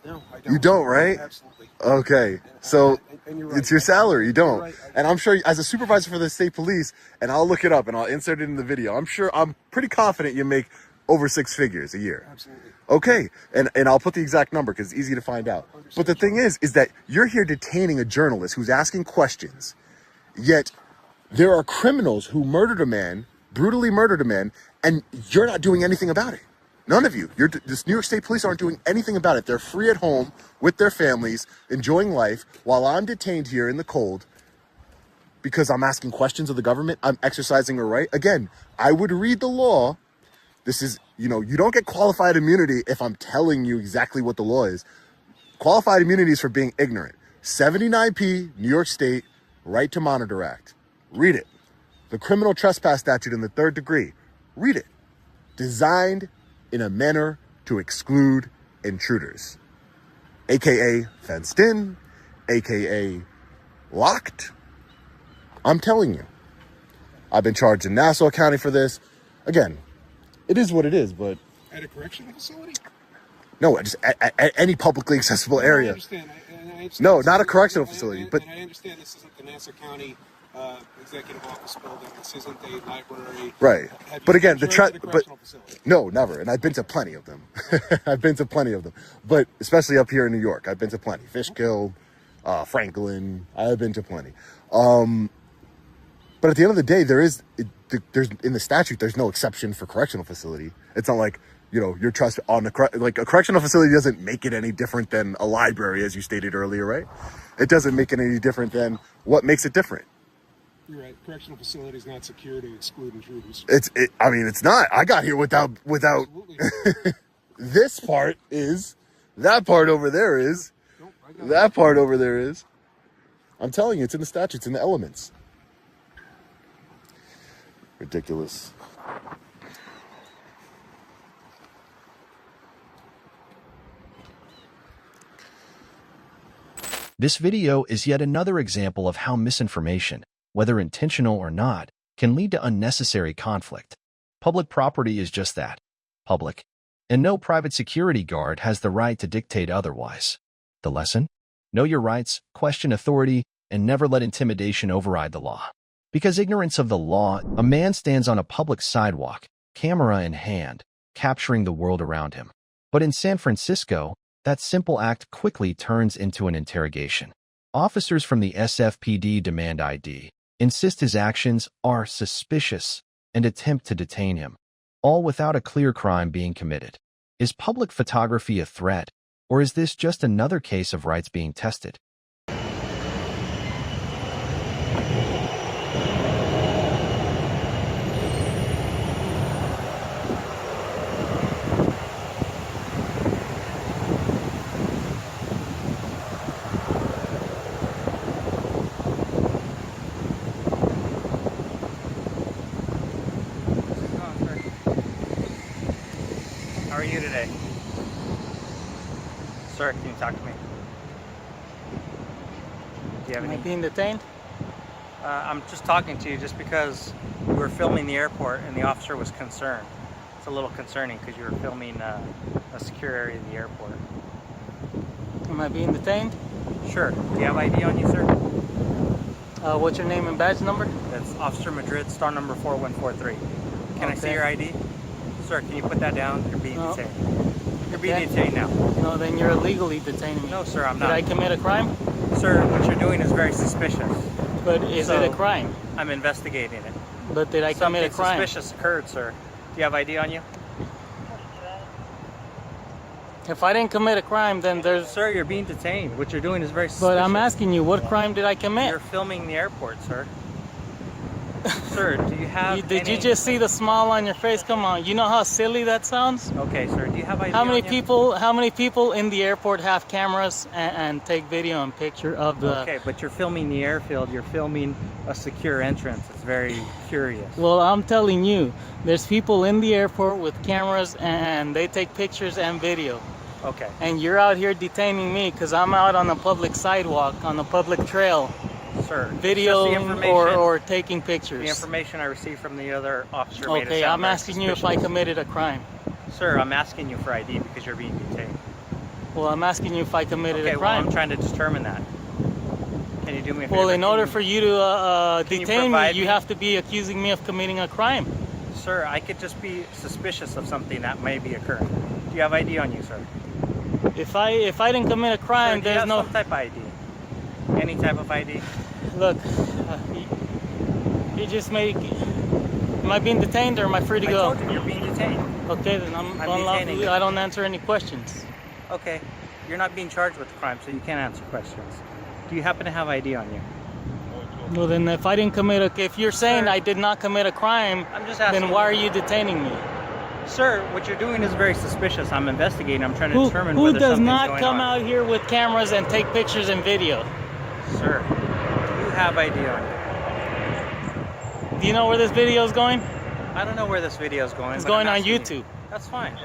No, I don't. You don't, right? Absolutely. Okay, so and you're right. it's your salary. You don't. Right. And I'm sure as a supervisor for the state police, and I'll look it up and I'll insert it in the video. I'm pretty confident you make over 6 figures a year. Absolutely. Okay, and I'll put the exact number because it's easy to find out. But the thing is that you're here detaining a journalist who's asking questions, yet there are criminals who murdered a man, brutally murdered a man, and you're not doing anything about it. None of you. This New York State Police aren't doing anything about it. They're free at home with their families, enjoying life, while I'm detained here in the cold because I'm asking questions of the government. I'm exercising a right. Again, I would read the law. This is, you don't get qualified immunity if I'm telling you exactly what the law is. Qualified immunity is for being ignorant. 79P, New York State, Right to Monitor Act. Read it. The criminal trespass statute in the 3rd degree. Read it. Designed in a manner to exclude intruders, aka fenced in, aka locked. I'm telling you, I've been charged in Nassau County for this. Again, it is what it is, but At a correctional facility? no, just at any publicly accessible area. I understand. I understand. No, not a correctional facility, but I understand this isn't the Nassau County Executive Office building. This isn't a library. right. Have you But again, been the charged at a but correctional facility? no, never. And I've been to plenty of them. I've been to plenty of them, but especially up here in New York, I've been to plenty. Fishkill, Franklin. I've been to plenty. But at the end of the day, there's in the statute, there's no exception for correctional facility. It's not like, you're trust on a correctional facility doesn't make it any different than a library, as you stated earlier, right? It doesn't make it any different than what makes it different. You're right. Correctional facility is not secure to exclude intruders. It's not. I got here without this part is, that part over there is, that part over there is. I'm telling you, it's in the statutes, in the elements. Ridiculous. This video is yet another example of how misinformation, whether intentional or not, can lead to unnecessary conflict. Public property is just that, public, and no private security guard has the right to dictate otherwise. The lesson? Know your rights, question authority, and never let intimidation override the law. Because ignorance of the law, a man stands on a public sidewalk, camera in hand, capturing the world around him. But in San Francisco, that simple act quickly turns into an interrogation. Officers from the SFPD demand ID, insist his actions are suspicious, and attempt to detain him, all without a clear crime being committed. Is public photography a threat, or is this just another case of rights being tested? How are you today? Sir, can you talk to me? Do you have Am I any? being detained? I'm just talking to you just because you were filming the airport and the officer was concerned. It's a little concerning because you were filming a secure area of the airport. Am I being detained? Sure. Do you have ID on you, sir? What's your name and badge number? That's Officer Madrid, star number 4143. Can I see Okay. your ID? Sir, can you put that down? You're being No. detained. You're being Okay. detained now. No, then you're illegally detaining me. No, sir, I'm Did not. I commit a crime? Sir, what you're doing is very suspicious. But is it a crime? I'm investigating it. But did I commit a crime? Something suspicious occurred, sir. Do you have ID on you? If I didn't commit a crime, then there's... Sir, you're being detained. What you're doing is very suspicious. But I'm asking you, what crime did I commit? You're filming the airport, sir. Sir, do you have Did you just see the smile on your face? Come on, you know how silly that sounds? Okay, sir, do you have ID How many on you? people in the airport have cameras and take video and picture of the... Okay, but you're filming the airfield. You're filming a secure entrance. It's very curious. Well, I'm telling you, there's people in the airport with cameras and they take pictures and video. Okay. And you're out here detaining me because I'm out on a public sidewalk, on a public trail. Sir, Videoing or taking pictures. The information I received from the other officer made it Okay, sound I'm very asking you if I suspicious. committed a crime. Sir, I'm asking you for ID because you're being detained. Well, I'm asking you if I committed Okay, a well, crime. I'm trying to determine that. Can you do me a favor? Well, in order for you to Can you detain me, provide you me- have to be accusing me of committing a crime. Sir, I could just be suspicious of something that may be occurring. Do you have ID on you, sir? If I didn't commit a crime, Sir, do you there's have no... some type of ID? Any type of ID? Look, you just made... Am I being detained or am I free to I go? told you you're being detained. Okay, then I'm detaining unlawfully... you. I don't answer any questions. Okay, you're not being charged with the crime, so you can't answer questions. Do you happen to have ID on you? Well, then if I didn't commit a... If you're saying Sir, I did not commit a crime, I'm just asking then why are you. you detaining me? Sir, what you're doing is very suspicious. I'm investigating. I'm trying to determine Who whether does something's not going come on. out here with cameras and take pictures and video? Sir, do you have ID on you? Do you know where this video is going? I don't know where this video is going. It's but I'm going on asking you. YouTube. That's fine.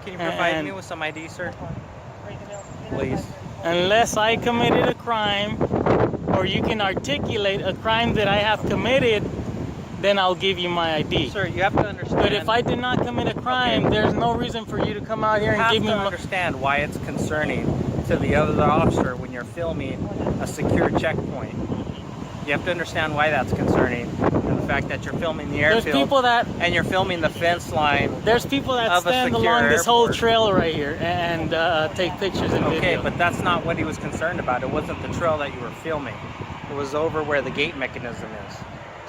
Can you provide And- me with some ID, sir? Please. Unless I committed a crime, or you can articulate a crime that I have committed, then I'll give you my ID. Sir, you have to understand. But if I did not commit a crime, there's no reason for you to come out here You and have give to me my... understand why it's concerning to the other officer when you're filming a secure checkpoint. You have to understand why that's concerning, and the fact that you're filming the There's airfield people that... and you're filming the fence line. There's people that of a stand secure along this whole airport. trail right here and take pictures and Okay, video. but that's not what he was concerned about. It wasn't the trail that you were filming. It was over where the gate mechanism is.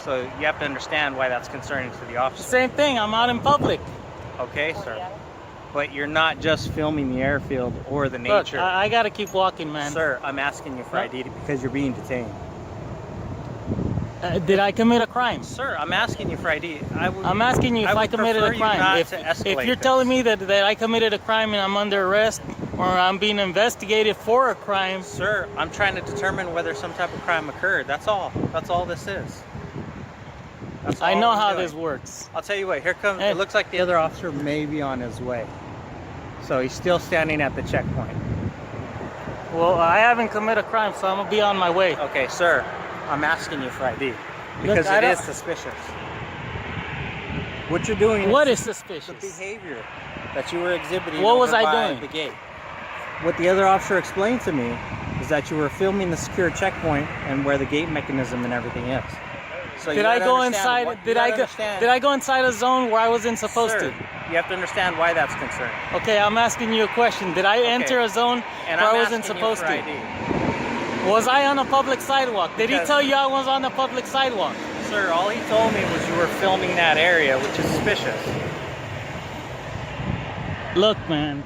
So you have to understand why that's concerning to the officer. Same thing, I'm out in public. Okay, sir. But you're not just filming the airfield or the Look, nature. I gotta keep walking, man. Sir, I'm asking you for ID because you're being detained. Did I commit a crime? Sir, I'm asking you for ID. I'm asking you if I committed a crime. If you're telling me that I committed a crime and I'm under arrest or I'm being investigated for a crime. Sir, I'm trying to determine whether some type of crime occurred. That's all. That's all this is. That's all I know I'm how doing. this works. I'll tell you what, here comes, it looks like the other officer may be on his way. So he's still standing at the checkpoint. Well, I haven't committed a crime, so I'm gonna be on my way. Okay, sir, I'm asking you for ID because Look, it is suspicious. What you're doing What is suspicious? The behavior that you were exhibiting. What was over I by doing? The gate. What the other officer explained to me is that you were filming the secure checkpoint and where the gate mechanism and everything is. So Did I go inside? Did I go inside a zone where I wasn't supposed to? You have to understand why that's concerning. Okay, I'm asking you a question. Did I enter a zone And where I'm I wasn't asking supposed you for to? ID. Was I on a public sidewalk? Did he tell you I was on a public sidewalk? Sir, all he told me was you were filming that area, which is suspicious. Look, man.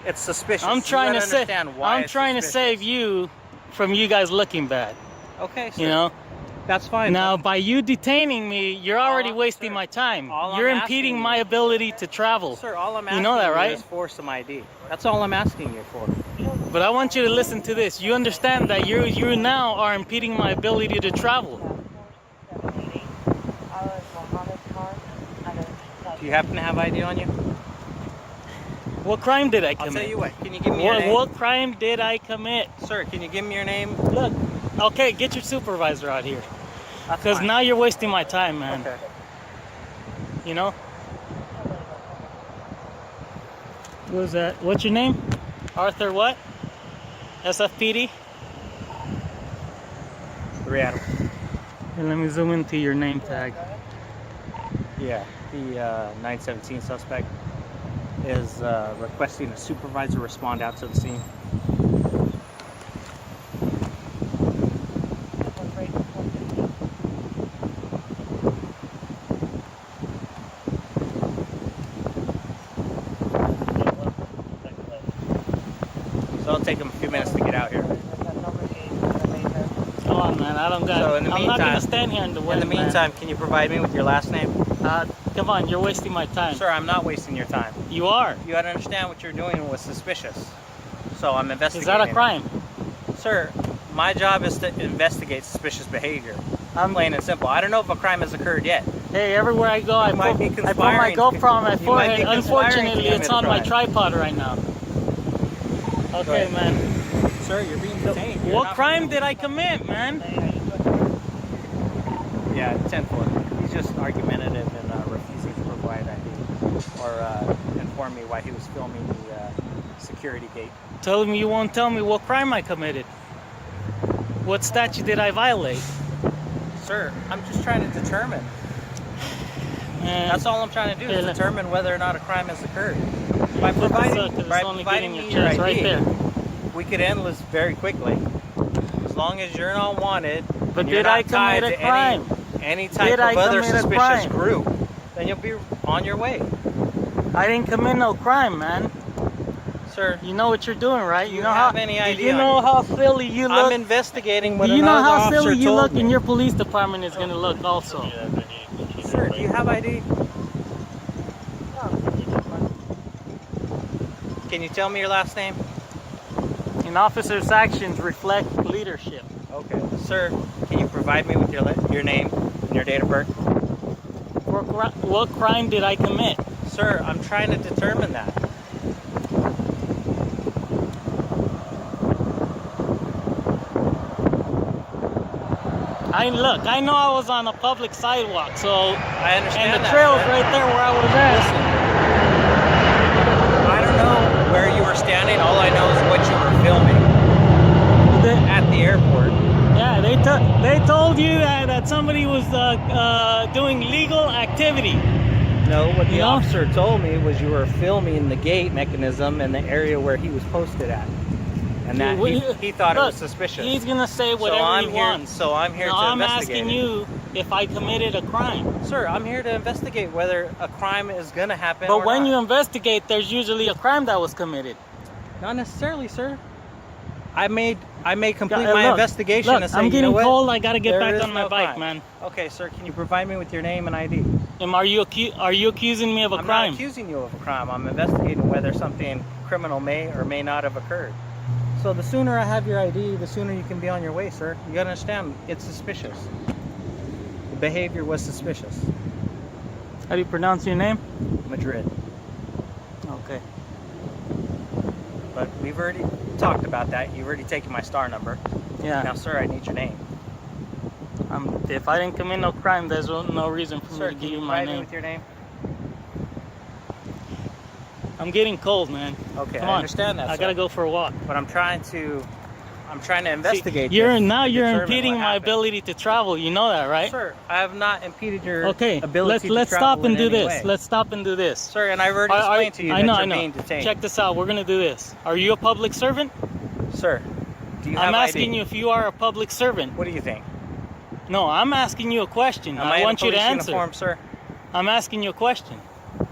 It's suspicious. I'm trying to to save you from you guys looking bad. Okay, sir. You know? That's fine. Now, by you detaining me, you're already wasting my time. You're impeding my ability to travel. Sir, all I'm asking you know that, right? is for some ID. That's all I'm asking you for. But I want you to listen to this. You understand that you now are impeding my ability to travel. Do you happen to have ID on you? What crime did I commit? I'll tell you what. Can you give me your name? What crime did I commit? Sir, can you give me your name? Look, okay, get your supervisor out here. Because now you're wasting my time, man. Okay. You know? What was that? What's your name? Arthur what? SFPD? 3 Adams. And let me zoom into your name tag. Yeah, the 917 suspect is requesting a supervisor respond out to the scene. So it'll take him a few minutes to get out here. Come on, man. I don't got. So in the I'm not gonna stand here in the wind. In the meantime, can you provide me with your last name? Come on, you're wasting my time. Sir, I'm not wasting your time. You are. You gotta understand what you're doing was suspicious. So I'm investigating. Is that a crime? Sir, my job is to investigate suspicious behavior. I'm plain and simple. I don't know if a crime has occurred yet. Hey, everywhere I go, I put my GoPro on my forehead. Unfortunately, it's on my tripod right now. Okay, man. Sir, you're being detained. What crime did I commit, man? Yeah, 10-4. He's just argumentative and refusing to provide ID or inform me why he was filming the security gate. Tell me you won't tell me what crime I committed. What statute did I violate? Sir, I'm just trying to determine. That's all I'm trying to do is determine whether or not a crime has occurred. By providing me your ID, right there. We could end this very quickly. As long as you're not wanted, but you're did not I tied commit a to crime? Any type of other suspicious group, then you'll be on your way. I didn't commit no crime, man. Sir, you know what you're doing, right? Do you have any idea? You know how silly you look. I'm investigating whether you or know not how the silly officer you told look, me. and your police department is gonna look also. Sir, do you have ID? Can you tell me your last name? An officer's actions reflect leadership. Okay. Sir, can you provide me with your name and your date of birth? What crime did I commit? Sir, I'm trying to determine that. Look, I know I was on a public sidewalk, so I understand and the trail's right there where I was at. Listen, I don't know where you were standing. All I know is what you were filming at the airport. Yeah, they told you that somebody was doing legal activity. No, what the officer told me was you were filming the gate mechanism in the area where he was posted at. And that he thought it was suspicious. He's gonna say whatever he wants. So I'm here to I'm investigate. asking you if I committed a crime. Sir, I'm here to investigate whether a crime is gonna happen. But when you investigate, there's usually a crime that was committed. Not necessarily, sir. I may complete my investigation and say, I'm getting you know what? cold. I gotta get There back is on my no bike, crime. man. Okay, sir. Can you provide me with your name and ID? Are you accusing me of a crime? I'm not accusing you of a crime. I'm investigating whether something criminal may or may not have occurred. So the sooner I have your ID, the sooner you can be on your way, sir. You gotta understand, it's suspicious. The behavior was suspicious. How do you pronounce your name? Madrid. Okay. But we've already talked about that. You've already taken my star number. Yeah. Now, sir, I need your name. If I didn't commit no crime, there's no reason for me to give you my name. With your name? I'm getting cold, man. Okay, Come I on. understand that. I gotta go for a walk. But I'm trying to I'm trying to investigate. You're this now to you're determine impeding what my happened. ability to travel. You know that, right? Sir, I have not impeded your Okay, ability let's to travel stop and in do any this. way. Let's stop and do this. Sir, and I've already explained to you that you're being detained. Check this out. We're gonna do this. Are you a public servant? Sir, do you have I'm asking ID? you if you are a public servant. What do you think? No, I'm asking you a question. Am I in want a you to police answer. uniform, sir? I'm asking you a question.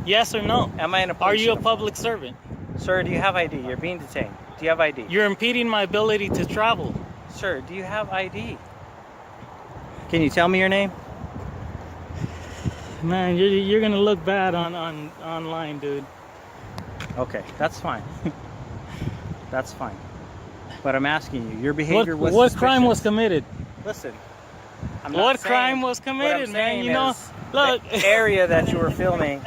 Yes or no? Am I in a police Are you uniform? a public servant? Sir, do you have ID? You're being detained. Do you have ID? You're impeding my ability to travel. Sir, do you have ID? Can you tell me your name? Man, you're gonna look bad on online, dude. Okay, that's fine. That's fine. But I'm asking you, your behavior was What suspicious. crime was committed? Listen. I'm What not saying- crime was what committed, I'm man? saying You know, is look. the area that you were filming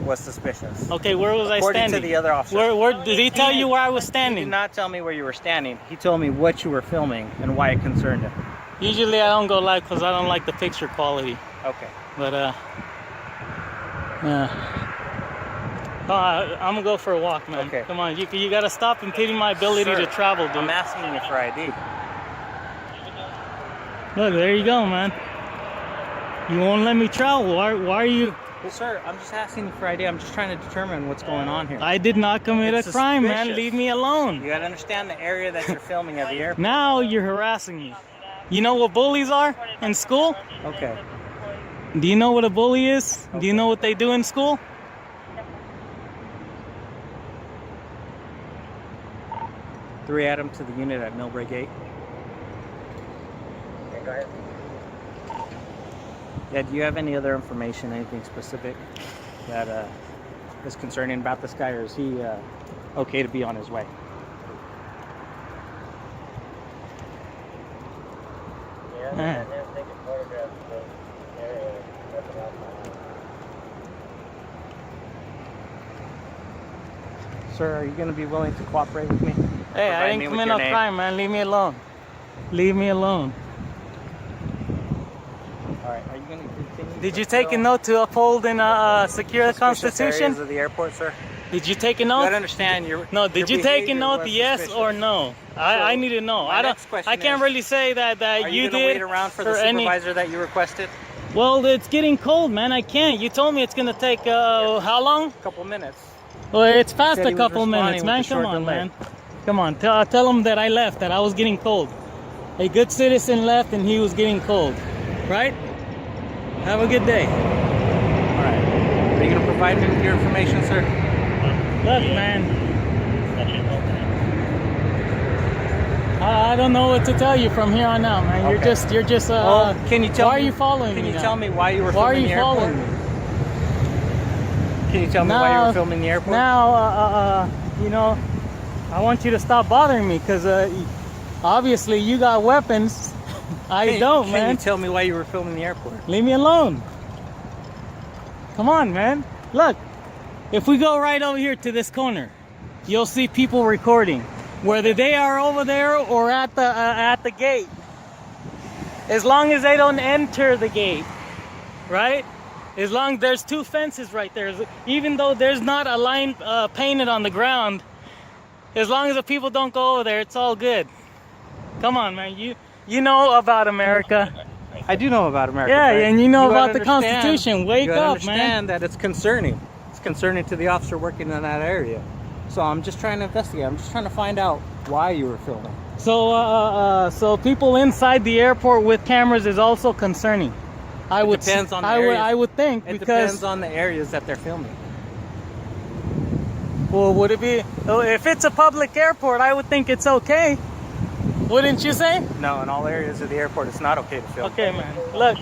was suspicious. Okay, where was I According standing? to the other officer. Where did he tell you where I was He standing? did not tell me where you were standing. He told me what you were filming and why it concerned him. Usually I don't go live because I don't like the picture quality. Okay. But yeah. I'm gonna go for a walk, man. Okay. Come on, you gotta stop impeding my ability Sir, to travel, dude. I'm asking you for ID. Look, there you go, man. You won't let me travel. Why are you? Sir, I'm just asking you for ID. I'm just trying to determine what's going on here. I did not commit It's a crime, man. suspicious. Leave me alone. You gotta understand the area that you're filming at the airport. Now you're harassing me. You know what bullies are in school? Okay. Do you know what a bully is? Do you know what they do in school? Three Adam to the unit at Millbrae Gate. Yeah, do you have any other information, anything specific that is concerning about this guy, or is he okay to be on his way? Yeah. Sir, are you going to be willing to cooperate with me? Hey, I Provide me didn't with commit your no name? crime, man. Leave me alone. Leave me alone. All right, are you going to continue? Did you take a note to uphold and secure the Suspicious Constitution? areas of the airport, sir? Did you take a You note? gotta understand your. No, did your you take a behavior note? was Yes suspicious. or no? I need to know. my I don't. next question I can't is, really say that Are you you gonna did wait around for the any. supervisor that you requested? Well, it's getting cold, man. I can't. You told me it's gonna take how long? A couple minutes. Well, it's past Said a he was couple responding minutes, with man. a Come short on, delay. man. Come on. Tell him that I left. That I was getting cold. A good citizen left, and he was getting cold. Right? Have a good day. All right. Are you gonna provide me with your information, sir? Look, man. I don't know what to tell you from here on out, man. Okay. You're just. Well, can you tell why me? are you following me? Can you now? tell me why you were Why are filming you the airport? following me? Can you tell me why you were filming the airport? Now, you know, I want you to stop bothering me because obviously you got weapons. I don't, Can man. you tell me why you were filming the airport? Leave me alone. Come on, man. Look, if we go right over here to this corner, you'll see people recording, whether they are over there or at the gate. As long as they don't enter the gate, right? As long as there's two fences right there, even though there's not a line painted on the ground, as long as the people don't go over there, it's all good. Come on, man. You know about America. I do know about America. Yeah, Frank. and you know about gotta the Constitution. Wake you gotta up, understand that it's concerning. It's concerning to the officer working in that area. So I'm just trying to investigate. I'm just trying to find out why you were filming. So, so people inside the airport with cameras is also concerning. It depends on the areas. I would think It because depends on the areas that they're filming. well, would it be if it's a public airport? I would think it's okay. Wouldn't you say? No, in all areas of the airport, it's not okay to film. Okay, man. Look.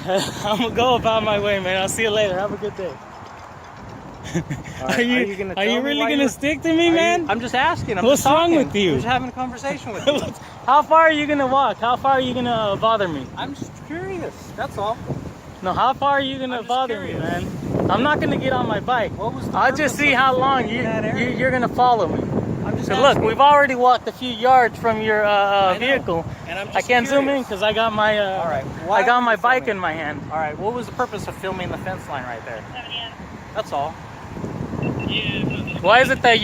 I'm gonna go about my way, man. I'll see you later. Have a good day. Right, Are you really gonna stick to me, man? I'm just asking. What's just wrong talking. with you? I'm just having a conversation with you. How far are you gonna walk? How far are you gonna bother me? I'm just curious. That's all. No, how far are you gonna bother me, man? I'm not gonna get on my bike. I'll just see how long you're gonna follow me. So look, we've already walked a few yards from your vehicle. And I'm I just can't zoom in curious. because I got my All right. I got my bike in my hand. All right. What was the purpose of filming the fence line right there? That's all. Why is it that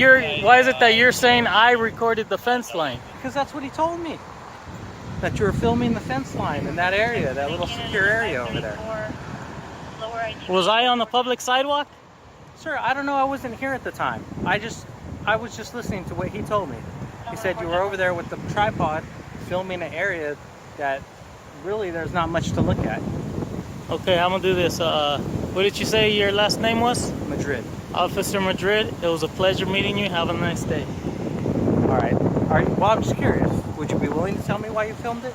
you're saying I recorded the fence line? Because that's what he told me. That you were filming the fence line in that area, that little secure area over there. Was I on the public sidewalk? Sir, I don't know. I wasn't here at the time. I was just listening to what he told me. He said you were over there with the tripod filming an area that really there's not much to look at. Okay, I'm gonna do this. What did you say your last name was? Madrid. Officer Madrid, it was a pleasure meeting you. Have a nice day. All right. Well, I'm just curious. Would you be willing to tell me why you filmed it?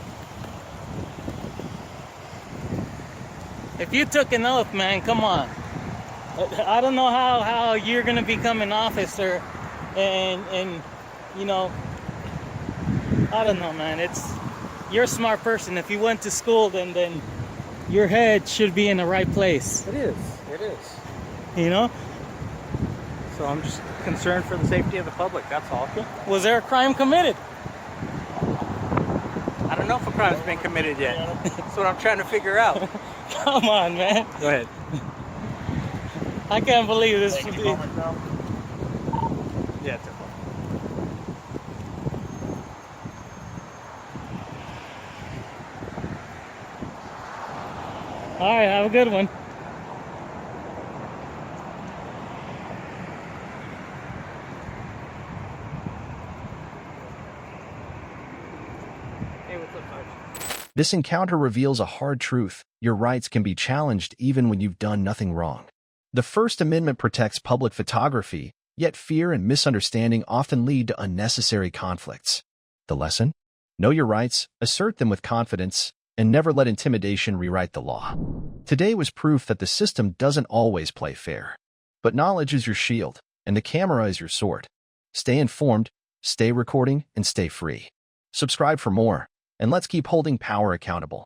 If you took an oath, man, come on. I don't know how you're gonna become an officer, and you know, I don't know, man. You're a smart person. If you went to school, then your head should be in the right place. It is. It is. You know. So I'm just concerned for the safety of the public. That's all. Was there a crime committed? I don't know if a crime's been committed yet. That's what I'm trying to figure out. Come on, man. Go ahead. I can't believe this. Yeah, it's okay. All right, have a good one. Hey, what's up, Sarge? This encounter reveals a hard truth. Your rights can be challenged even when you've done nothing wrong. The First Amendment protects public photography, yet fear and misunderstanding often lead to unnecessary conflicts. The lesson? Know your rights, assert them with confidence, and never let intimidation rewrite the law. Today was proof that the system doesn't always play fair. But knowledge is your shield, and the camera is your sword. Stay informed, stay recording, and stay free. Subscribe for more, and let's keep holding power accountable.